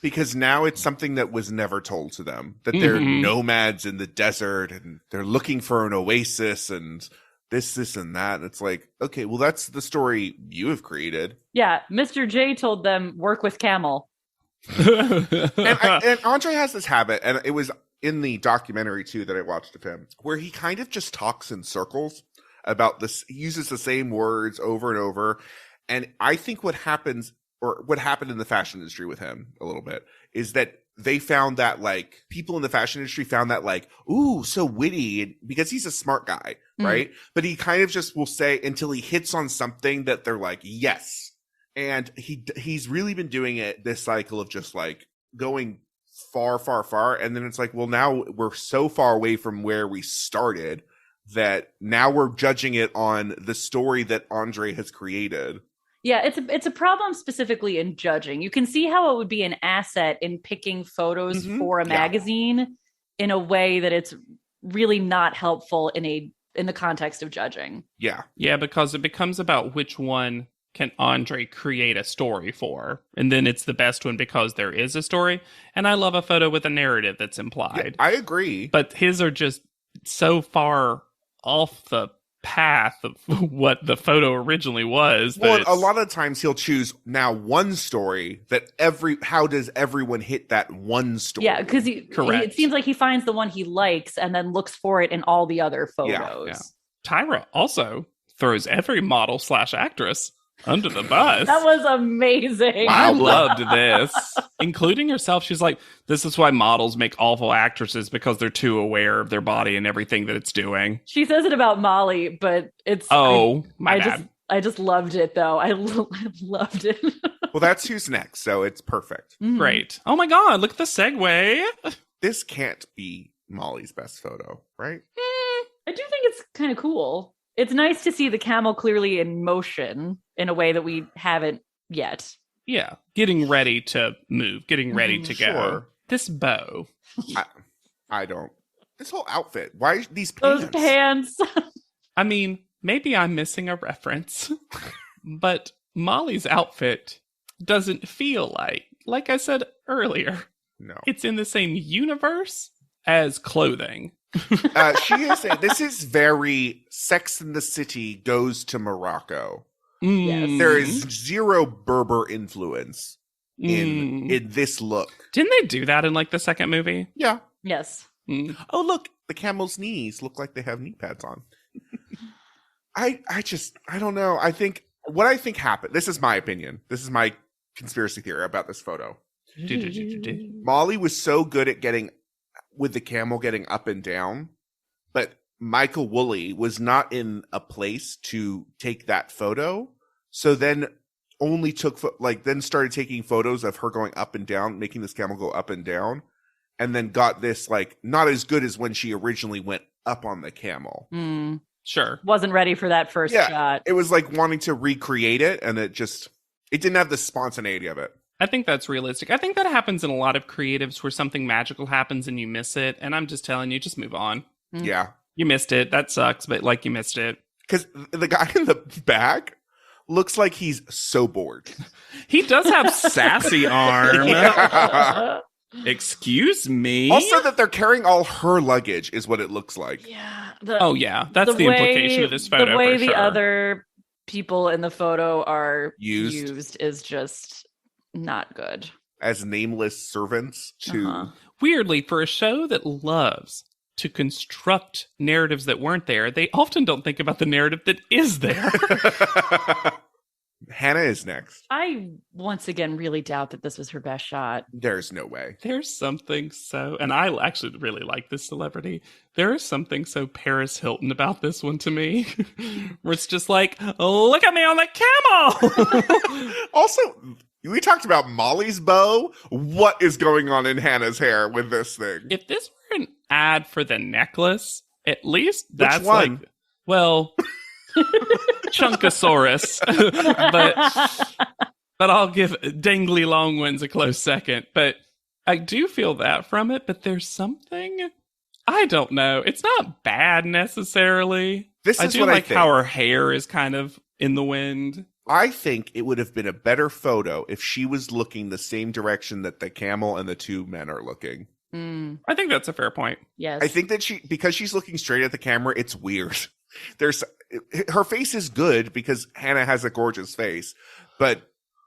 Speaker 1: Because now it's something that was never told to them. That they're nomads in the desert and they're looking for an oasis and this and that. And it's like, okay, well, that's the story you have created.
Speaker 3: Yeah, Mr. J told them, work with camel.
Speaker 1: and Andre has this habit, and it was in the documentary, too, that I watched of him, where he kind of just talks in circles about this. He uses the same words over and over. And I think what happened in the fashion industry with him a little bit is that they found that, like, people in the fashion industry found that, like, ooh, so witty, because he's a smart guy, right? But he kind of just will say until he hits on something that they're like, yes. And he's really been doing it, this cycle of just, like, going far, far, far. And then it's like, well, now we're so far away from where we started that now we're judging it on the story that Andre has created.
Speaker 3: Yeah, it's a problem specifically in judging. You can see how it would be an asset in picking photos for a magazine in a way that it's really not helpful in the context of judging.
Speaker 1: Yeah.
Speaker 2: Yeah, because it becomes about which one can Andre create a story for. And then it's the best one because there is a story. And I love a photo with a narrative that's implied.
Speaker 1: Yeah, I agree.
Speaker 2: But his are just so far off the path of what the photo originally was.
Speaker 1: Well, a lot of times he'll choose now one story that how does everyone hit that one story?
Speaker 3: Yeah, because it seems like he finds the one he likes and then looks for it in all the other photos.
Speaker 2: Yeah. Tyra also throws every model/actress under the bus.
Speaker 3: That was amazing.
Speaker 2: I loved this. Including herself. She's like, this is why models make awful actresses, because they're too aware of their body and everything that it's doing.
Speaker 3: She says it about Molly, but it's...
Speaker 2: my bad.
Speaker 3: I just loved it, though. I loved it.
Speaker 1: Well, that's who's next, so it's perfect.
Speaker 2: Great. Oh my god, look at the segue.
Speaker 1: This can't be Molly's best photo, right?
Speaker 3: I do think it's kind of cool. It's nice to see the camel clearly in motion in a way that we haven't yet.
Speaker 2: Yeah, getting ready to move, getting ready to go. This bow.
Speaker 1: I don't. This whole outfit. Why these pants?
Speaker 3: Those pants.
Speaker 2: I mean, maybe I'm missing a reference, but Molly's outfit doesn't feel like I said earlier,
Speaker 1: No.
Speaker 2: it's in the same universe as clothing.
Speaker 1: This is very Sex and the City goes to Morocco.
Speaker 3: Yes.
Speaker 1: There is zero Berber influence in this look.
Speaker 2: Didn't they do that in like the second movie?
Speaker 1: Yeah.
Speaker 3: Yes.
Speaker 1: Oh, look, the camel's knees look like they have knee pads on. I don't know. What I think happened, this is my opinion. This is my conspiracy theory about this photo. Molly was so good at getting with the camel getting up and down, but Michael Woolley was not in a place to take that photo. So then only then started taking photos of her going up and down, making this camel go up and down, and then got this like not as good as when she originally went up on the camel.
Speaker 2: Sure.
Speaker 3: Wasn't ready for that first shot.
Speaker 1: It was like wanting to recreate it, and it didn't have the spontaneity of it.
Speaker 2: I think that's realistic. I think that happens in a lot of creatives where something magical happens and you miss it. And I'm just telling you, just move on.
Speaker 1: Yeah.
Speaker 2: You missed it. That sucks, but like you missed it.
Speaker 1: Because the guy in the back looks like he's so bored.
Speaker 2: He does have sassy arm.
Speaker 1: Yeah.
Speaker 2: Excuse me?
Speaker 1: Also that they're carrying all her luggage is what it looks like.
Speaker 3: Yeah.
Speaker 2: That's the implication of this photo.
Speaker 3: The way
Speaker 2: for
Speaker 3: the
Speaker 2: sure.
Speaker 3: other people in the photo are
Speaker 1: used
Speaker 3: is just not good.
Speaker 1: As nameless servants to...
Speaker 2: Weirdly, for a show that loves to construct narratives that weren't there, they often don't think about the narrative that is there.
Speaker 1: Hannah is next.
Speaker 3: I, once again, really doubt that this was her best shot.
Speaker 1: There's no way.
Speaker 2: There's something so... And I actually really like this celebrity. There is something so Paris Hilton about this one to me. Where it's just like, look at me on the camel!
Speaker 1: Also... We talked about Molly's bow. What is going on in Hannah's hair with this thing?
Speaker 2: If this were an ad for the necklace, at least that's
Speaker 1: Which one?
Speaker 2: like, well, Chunkosaurus. but I'll give Dangly Longwinds a close second. But I do feel that from it, but there's something, I don't know. It's not bad necessarily.
Speaker 1: This is
Speaker 2: I do
Speaker 1: what I
Speaker 2: like
Speaker 1: think.
Speaker 2: how her hair is kind of in the wind.
Speaker 1: I think it would have been a better photo if she was looking the same direction that the camel and the two men are looking.
Speaker 2: I think that's a fair point.
Speaker 3: Yes.
Speaker 1: I think that because she's looking straight at the camera, it's weird. Her face is good because Hannah has a gorgeous face, but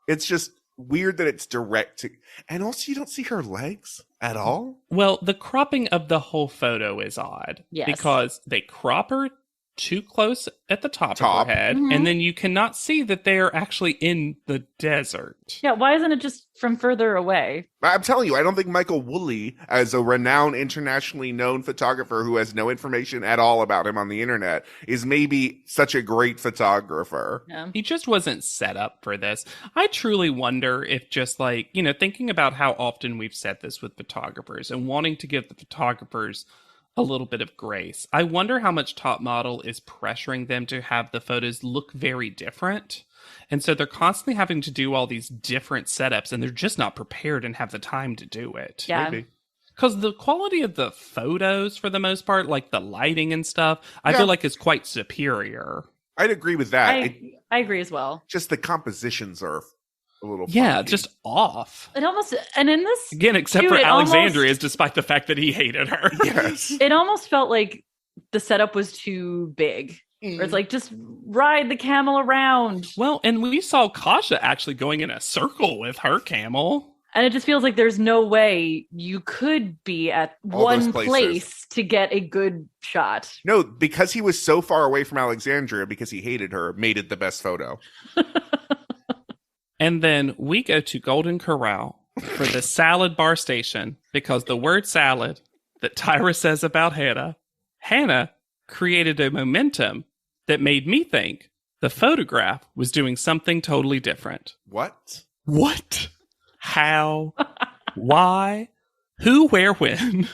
Speaker 1: it's just weird that it's direct to, and also you don't see her legs at all.
Speaker 2: Well, the cropping of the whole photo is odd.
Speaker 3: Yes.
Speaker 2: Because they crop her too close at the top of her head,
Speaker 3: Mhm.
Speaker 2: and then you cannot see that they are actually in the desert.
Speaker 3: Yeah, why isn't it just from further away?
Speaker 1: I'm telling you, I don't think Michael Woolley, as a renowned, internationally known photographer who has no information at all about him on the internet, is maybe such a great photographer.
Speaker 3: Yeah.
Speaker 2: He just wasn't set up for this. I truly wonder if just like, thinking about how often we've said this with photographers and wanting to give the photographers a little bit of grace. I wonder how much Top Model is pressuring them to have the photos look very different. And so they're constantly having to do all these different setups, and they're just not prepared and have the time to do it.
Speaker 3: Yeah.
Speaker 1: Maybe.
Speaker 2: Because the quality of the photos, for the most part, like the lighting and stuff, I feel like is quite superior.
Speaker 1: I'd agree with that.
Speaker 3: I agree as well.
Speaker 1: Just the compositions are a little
Speaker 2: Yeah,
Speaker 1: funky.
Speaker 2: just off.
Speaker 3: It almost, and in this
Speaker 2: Again, except
Speaker 3: too,
Speaker 2: for
Speaker 3: it
Speaker 2: Alexandria's, despite the fact that he hated her.
Speaker 1: Yes.
Speaker 3: it almost felt like the setup was too big. Or it's like, just ride the camel around.
Speaker 2: Well, and we saw Kasha actually going in a circle with her camel.
Speaker 3: And it just feels like there's no way you could be at
Speaker 1: All those
Speaker 3: one
Speaker 1: places.
Speaker 3: place to get a good shot.
Speaker 1: No, because he was so far away from Alexandria because he hated her, made it the best photo.
Speaker 2: And then we go to Golden Corral for the salad bar station because the word salad that Tyra says about Hannah created a momentum that made me think the photograph was doing something totally different.
Speaker 1: What?
Speaker 2: What? How? Why? Who? Where? When?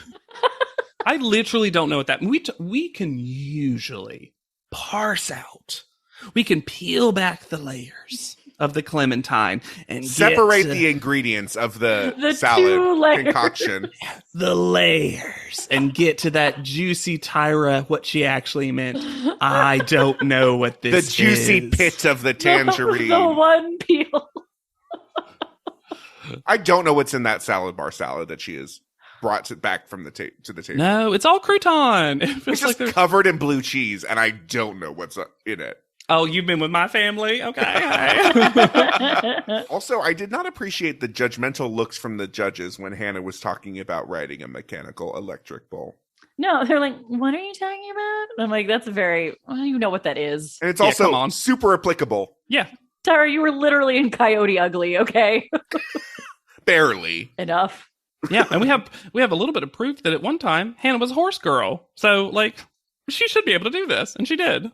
Speaker 2: I literally don't know what that means. We can usually parse out. We can peel back the layers of the clementine and
Speaker 1: separate the ingredients of the
Speaker 3: The
Speaker 1: salad
Speaker 3: 2 layers.
Speaker 1: concoction.
Speaker 2: the layers and get to that juicy Tyra, what she actually meant. I don't know what
Speaker 1: The
Speaker 2: this
Speaker 1: juicy
Speaker 2: is.
Speaker 1: pit of the tangerine.
Speaker 3: The one peel.
Speaker 1: I don't know what's in that salad bar salad that she has brought back from the to the table.
Speaker 2: No, it's all crouton. It
Speaker 1: It's
Speaker 2: feels
Speaker 1: just
Speaker 2: like
Speaker 1: covered in blue cheese, and I don't know what's in it.
Speaker 2: oh, you've been with my family? Okay.
Speaker 1: Also, I did not appreciate the judgmental looks from the judges when Hannah was talking about riding a mechanical electric bull.
Speaker 3: No, they're like, what are you talking about? And I'm like, that's very, I don't even know what that is.
Speaker 1: And it's
Speaker 2: Yeah,
Speaker 1: also
Speaker 2: come on.
Speaker 1: super applicable.
Speaker 2: Yeah.
Speaker 3: Tara, you were literally in Coyote Ugly, okay?
Speaker 1: Barely.
Speaker 3: Enough.
Speaker 2: Yeah, and we have a little bit of proof that at one time Hannah was a horse girl. So like she should be able to do this, and she did.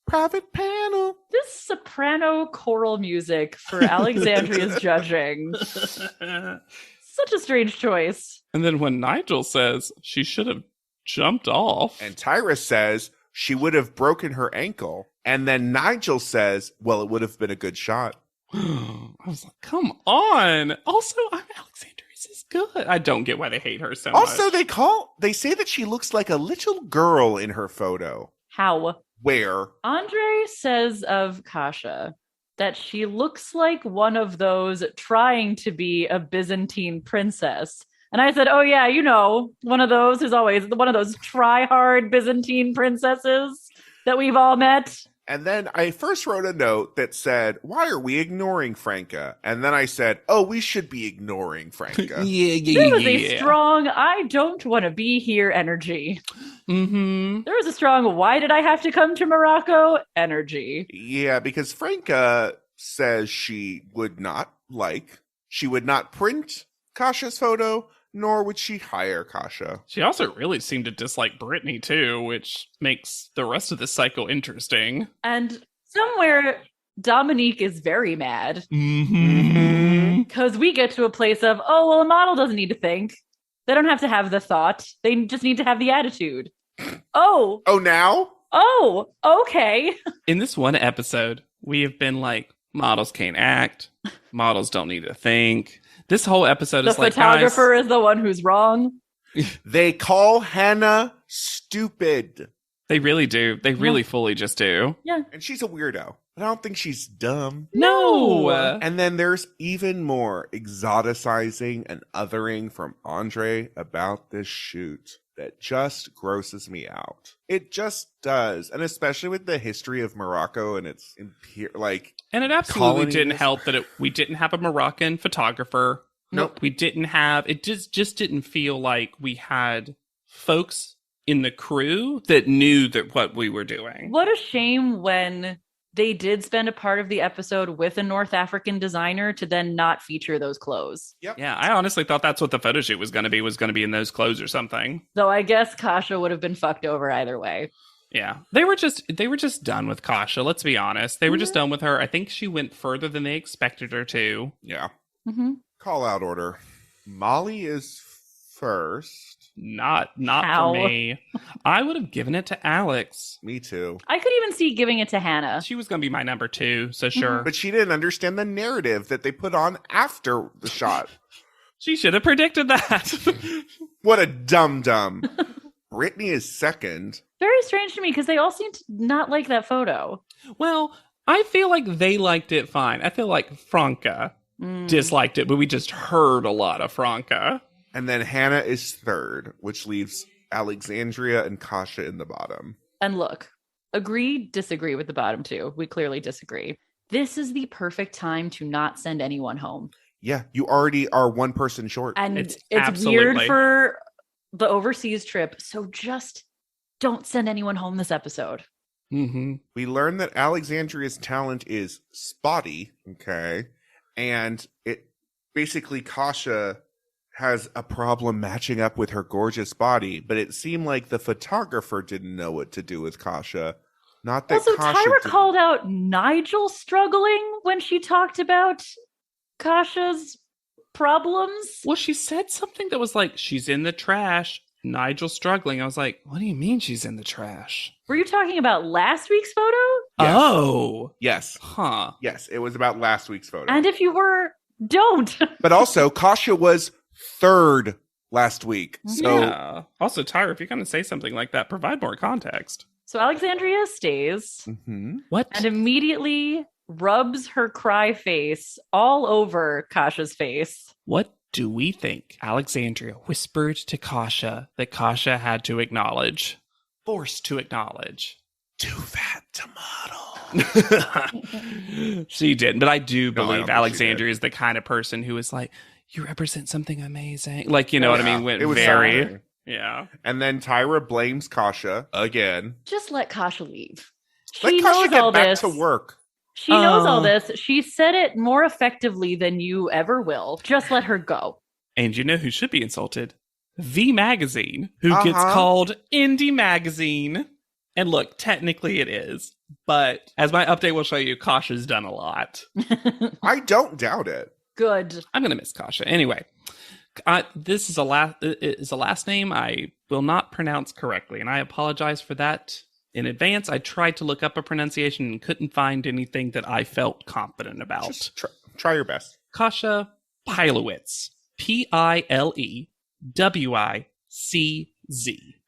Speaker 1: Private panel.
Speaker 3: This soprano choral music for Alexandria's judging. Such a strange choice.
Speaker 2: And then when Nigel says she should have jumped off.
Speaker 1: And Tyra says she would have broken her ankle. And then Nigel says, well, it would have been a good shot.
Speaker 2: I was like, come on. Also, Alexandria's is good. I don't get why they hate her so
Speaker 1: Also,
Speaker 2: much.
Speaker 1: they say that she looks like a little girl in her photo.
Speaker 3: How?
Speaker 1: Where?
Speaker 3: Andre says of Kasha that she looks like one of those trying to be a Byzantine princess. And I said, oh yeah, you know, one of those is always one of those try-hard Byzantine princesses that we've all met.
Speaker 1: And then I first wrote a note that said, why are we ignoring Franca? And then I said, oh, we should be ignoring Franca.
Speaker 3: There was a strong, I don't want to be here energy.
Speaker 2: Mm-hmm.
Speaker 3: There was a strong, why did I have to come to Morocco energy.
Speaker 1: Yeah, because Franca says she would not print Kasha's photo, nor would she hire Kasha.
Speaker 2: She also really seemed to dislike Brittany too, which makes the rest of the cycle interesting.
Speaker 3: And somewhere Dominique is very mad.
Speaker 2: Mm-hmm.
Speaker 3: Because we get to a place of, oh, well, a model doesn't need to think. They don't have to have the thought. They just need to have the attitude. Oh.
Speaker 1: Oh, now?
Speaker 3: Oh, okay.
Speaker 2: In this one episode, we have been like, models can't act. Models don't need to think. This whole episode is like,
Speaker 3: the photographer is the one who's wrong.
Speaker 1: They call Hannah stupid.
Speaker 2: They really do. They really fully just do.
Speaker 3: Yeah.
Speaker 1: And she's a weirdo. But I don't think she's dumb.
Speaker 2: No.
Speaker 1: And then there's even more exoticizing and othering from Andre about this shoot that just grosses me out. It just does. And especially with the history of Morocco and its
Speaker 2: and it absolutely didn't help that we didn't have a Moroccan photographer.
Speaker 1: Nope.
Speaker 2: We didn't have, it just didn't feel like we had folks in the crew that knew that what we were doing.
Speaker 3: What a shame when they did spend a part of the episode with a North African designer to then not feature those clothes.
Speaker 1: Yep.
Speaker 2: Yeah, I honestly thought that's what the photo shoot was going to be in those clothes or something.
Speaker 3: Though I guess Kasha would have been fucked over either way.
Speaker 2: Yeah, they were just done with Kasha. Let's be honest, they were just done with her. I think she went further than they expected her to.
Speaker 1: Yeah.
Speaker 3: Mm-hmm.
Speaker 1: Call out order. Molly is first.
Speaker 2: Not
Speaker 3: How?
Speaker 2: for me. I would have given it to Alex.
Speaker 1: Me too.
Speaker 3: I could even see giving it to Hannah.
Speaker 2: She was going to be my number 2, so sure.
Speaker 1: But she didn't understand the narrative that they put on after the shot.
Speaker 2: She should have predicted that.
Speaker 1: What a dum-dum. Brittany is second.
Speaker 3: Very strange to me because they all seem to not like that photo.
Speaker 2: Well, I feel like they liked it fine. I feel like Franca disliked it, but we just heard a lot of Franca.
Speaker 1: And then Hannah is third, which leaves Alexandria and Kasha in the bottom.
Speaker 3: And look, agree, disagree with the bottom two. We clearly disagree. This is the perfect time to not send anyone home.
Speaker 1: Yeah, you already are one person short.
Speaker 3: And
Speaker 2: It's
Speaker 3: it's weird for the overseas trip, so just don't send anyone home this episode.
Speaker 2: Mm-hmm.
Speaker 1: We learn that Alexandria's talent is spotty, okay? And it basically Kasha has a problem matching up with her gorgeous body, but it seemed like the photographer didn't know what to do with Kasha. Not that
Speaker 3: Also,
Speaker 1: Kasha
Speaker 3: Tyra
Speaker 1: did.
Speaker 3: called out Nigel struggling when she talked about Kasha's problems.
Speaker 2: Well, she said something that was like, she's in the trash. Nigel struggling. I was like, what do you mean she's in the trash?
Speaker 3: Were you talking about last week's photo?
Speaker 1: Yes.
Speaker 2: Oh.
Speaker 1: Yes.
Speaker 2: Huh.
Speaker 1: Yes, it was about last week's photo.
Speaker 3: And if you were, don't.
Speaker 1: But also, Kasha was 3rd last week. So
Speaker 2: yeah. Also, Tyra, if you're going to say something like that, provide more context.
Speaker 3: So Alexandria stays
Speaker 2: What?
Speaker 3: and immediately rubs her cry face all over Kasha's face.
Speaker 2: What do we think Alexandria whispered to Kasha that Kasha had to acknowledge? Forced to acknowledge.
Speaker 1: too fat to model.
Speaker 2: She didn't, but I do
Speaker 1: No, I don't
Speaker 2: believe
Speaker 1: think she
Speaker 2: Alexandria
Speaker 1: did.
Speaker 2: is the kind of person who is like, you represent something amazing. Like, you know what I mean? Went
Speaker 1: It was
Speaker 2: very,
Speaker 1: something.
Speaker 2: yeah.
Speaker 1: And then Tyra blames Kasha again.
Speaker 4: Just let Kasha leave.
Speaker 1: Let
Speaker 3: She
Speaker 1: Kasha
Speaker 3: knows
Speaker 1: get
Speaker 3: all
Speaker 1: back
Speaker 3: this.
Speaker 1: to work.
Speaker 3: She knows all
Speaker 2: Oh.
Speaker 3: this. She said it more effectively than you ever will. Just let her go.
Speaker 2: And you know who should be insulted? V Magazine, who gets
Speaker 1: Uh-huh.
Speaker 2: called Indie Magazine. And look, technically it is. But as my update will show you, Kasha's done a lot.
Speaker 1: I don't doubt it.
Speaker 3: Good.
Speaker 2: I'm going to miss Kasha. Anyway, this is a last name I will not pronounce correctly. And I apologize for that in advance. I tried to look up a pronunciation and couldn't find anything that I felt confident about.
Speaker 1: Just try your best.
Speaker 2: Kasha Pilewicz. Pilewicz.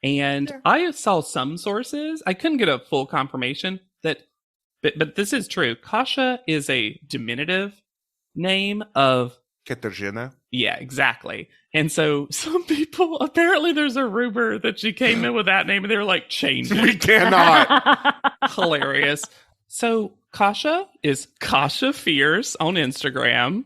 Speaker 2: And I saw some sources. I couldn't get a full confirmation that, but this is true. Kasha is a diminutive name of.
Speaker 1: Katarzyna.
Speaker 2: Yeah, exactly. And so some people, apparently there's a rumor that she came in with that name and they were like, change it.
Speaker 1: We cannot.
Speaker 2: Hilarious. So Kasha is Kasha Fierce on Instagram.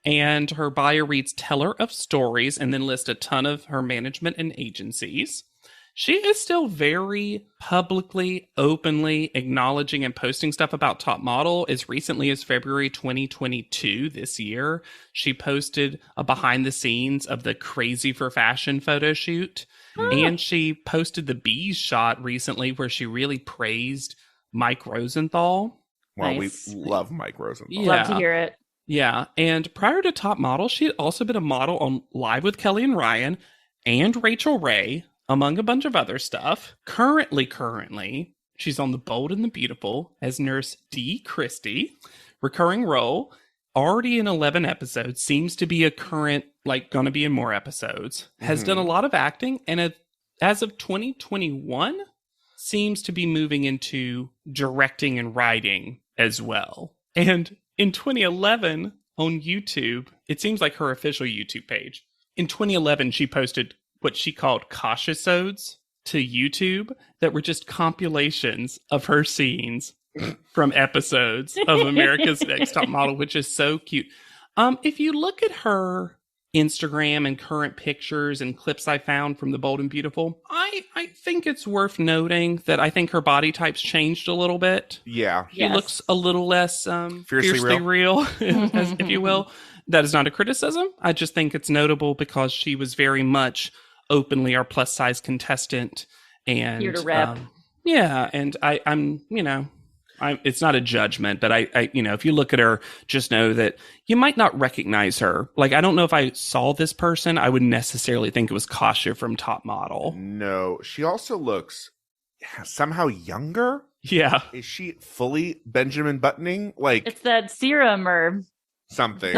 Speaker 2: And her bio reads teller of stories and then lists a ton of her management and agencies. She is still very publicly, openly acknowledging and posting stuff about Top Model. As recently as February 2022 this year, she posted a behind the scenes of the Crazy for Fashion photo shoot. And she posted the bees shot recently where she really praised Mike Rosenthal.
Speaker 1: Well,
Speaker 3: Nice.
Speaker 1: we love Mike Rosenthal.
Speaker 3: Love to hear it.
Speaker 2: Yeah, and prior to Top Model, she had also been a model on Live with Kelly and Ryan and Rachel Ray, among a bunch of other stuff. Currently, she's on The Bold and the Beautiful as Nurse D. Christie. Recurring role, already in 11 episodes, seems to be a current, going to be in more episodes. Has done a lot of acting, and as of 2021, seems to be moving into directing and writing as well. And in 2011, on YouTube, it seems like her official YouTube page. In 2011, she posted what she called Kasha-sodes to YouTube that were just compilations of her scenes from episodes of America's Next Top Model, which is so cute. If you look at her Instagram and current pictures and clips I found from The Bold and Beautiful, I think it's worth noting that I think her body type's changed a little bit.
Speaker 1: Yeah.
Speaker 2: She looks a little less fiercely real, if you will. That is not a criticism. I just think it's notable because she was very much openly our plus size contestant. And
Speaker 3: Here to rep.
Speaker 2: And I'm it's not a judgment, but I if you look at her, just know that you might not recognize her. Like, I don't know if I saw this person, I would necessarily think it was Kasha from Top Model.
Speaker 1: No, she also looks somehow younger.
Speaker 2: Yeah.
Speaker 1: Is she fully Benjamin Buttoning? Like,
Speaker 3: It's that serum or
Speaker 1: something.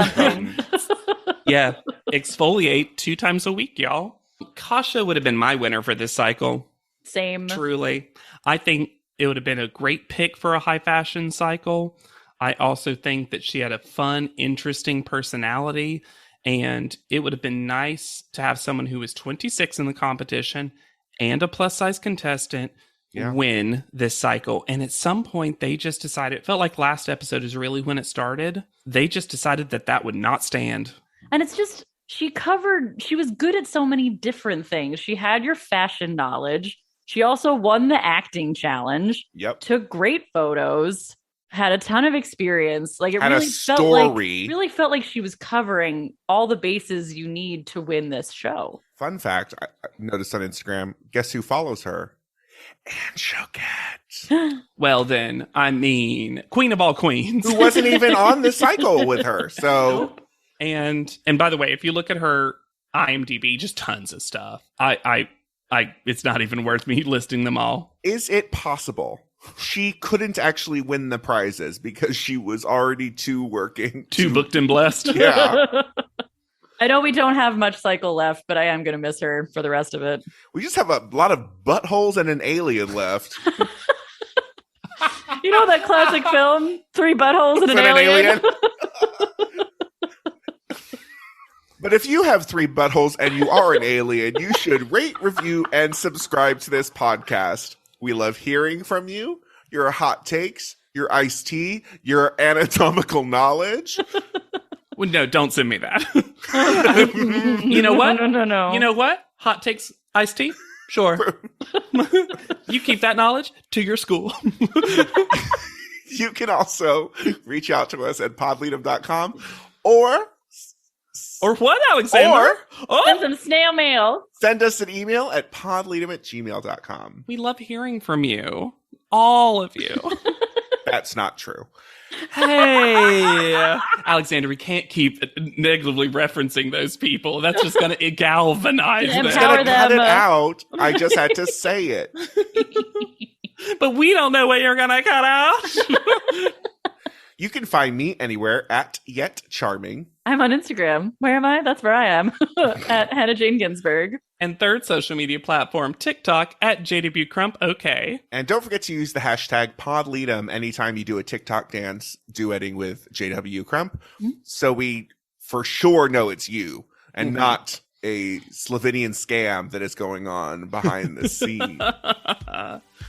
Speaker 2: Yeah. Exfoliate 2 times a week, y'all. Kasha would have been my winner for this cycle.
Speaker 3: same.
Speaker 2: Truly. I think it would have been a great pick for a high fashion cycle. I also think that she had a fun, interesting personality, and it would have been nice to have someone who was 26 in the competition and a plus size contestant win this cycle. And at some point, they just decided, it felt like last episode is really when it started. They just decided that would not stand.
Speaker 3: And it's just, she was good at so many different things. She had your fashion knowledge. She also won the acting challenge.
Speaker 1: Yep.
Speaker 3: Took great photos. Had a ton of experience. Like, it
Speaker 1: Had a
Speaker 3: really felt like she was covering all the bases you need to win this show.
Speaker 1: Fun fact, I noticed on Instagram, guess who follows her? Anne Choquette.
Speaker 2: Well, then, I mean, queen of all queens.
Speaker 1: Who wasn't even on the cycle with her. So,
Speaker 2: and by the way, if you look at her IMDb, just tons of stuff. It's not even worth me listing them all.
Speaker 1: is it possible she couldn't actually win the prizes because she was already too
Speaker 2: booked and blessed.
Speaker 1: Yeah.
Speaker 3: I know we don't have much cycle left, but I am going to miss her for the rest of it.
Speaker 1: We just have a lot of buttholes and an alien left.
Speaker 3: You know that classic film, 3 buttholes and an alien?
Speaker 1: But if you have 3 buttholes and you are an alien, you should rate, review, and subscribe to this podcast. We love hearing from you, your hot takes, your iced tea, your anatomical knowledge.
Speaker 2: Well, no, don't send me that. You know what?
Speaker 3: No.
Speaker 2: You know what? Hot takes, iced tea? Sure. You keep that knowledge to your school.
Speaker 1: You can also reach out to us at podleadum.com or
Speaker 2: what, Alexander?
Speaker 3: Send some snail mail.
Speaker 1: Send us an email at podleadum@gmail.com.
Speaker 2: We love hearing from you. All of you.
Speaker 1: That's not true.
Speaker 2: Hey, Alexander, we can't keep negatively referencing those people. That's just going to galvanize them.
Speaker 1: I was going to cut it out. I just had to say it.
Speaker 2: But we don't know what you're going to cut out.
Speaker 1: You can find me anywhere at Yet Charming.
Speaker 3: I'm on Instagram. Where am I? That's where I am. At Hannah Jane Ginsburg.
Speaker 2: And third social media platform, TikTok at JWCrump. Okay.
Speaker 1: And don't forget to use the hashtag PodLeadum anytime you do a TikTok dance duetting with JW Crump. Mm-hmm. So we for sure know it's you and not a Slovenian scam that is going on behind the scene.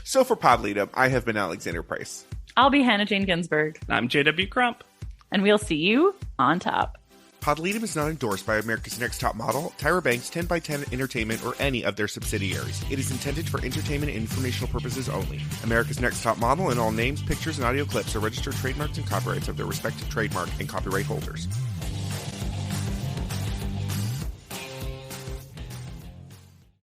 Speaker 1: So for PodLeadum, I have been Alexander Price.
Speaker 3: I'll be Hannah Jane Ginsburg.
Speaker 2: I'm JW Crump.
Speaker 3: And we'll see you on top.
Speaker 1: PodLeadum is not endorsed by America's Next Top Model, Tyra Banks, 10x10 Entertainment, or any of their subsidiaries. It is intended for entertainment and informational purposes only. America's Next Top Model and all names, pictures, and audio clips are registered trademarks and copyrights of their respective trademark and copyright holders.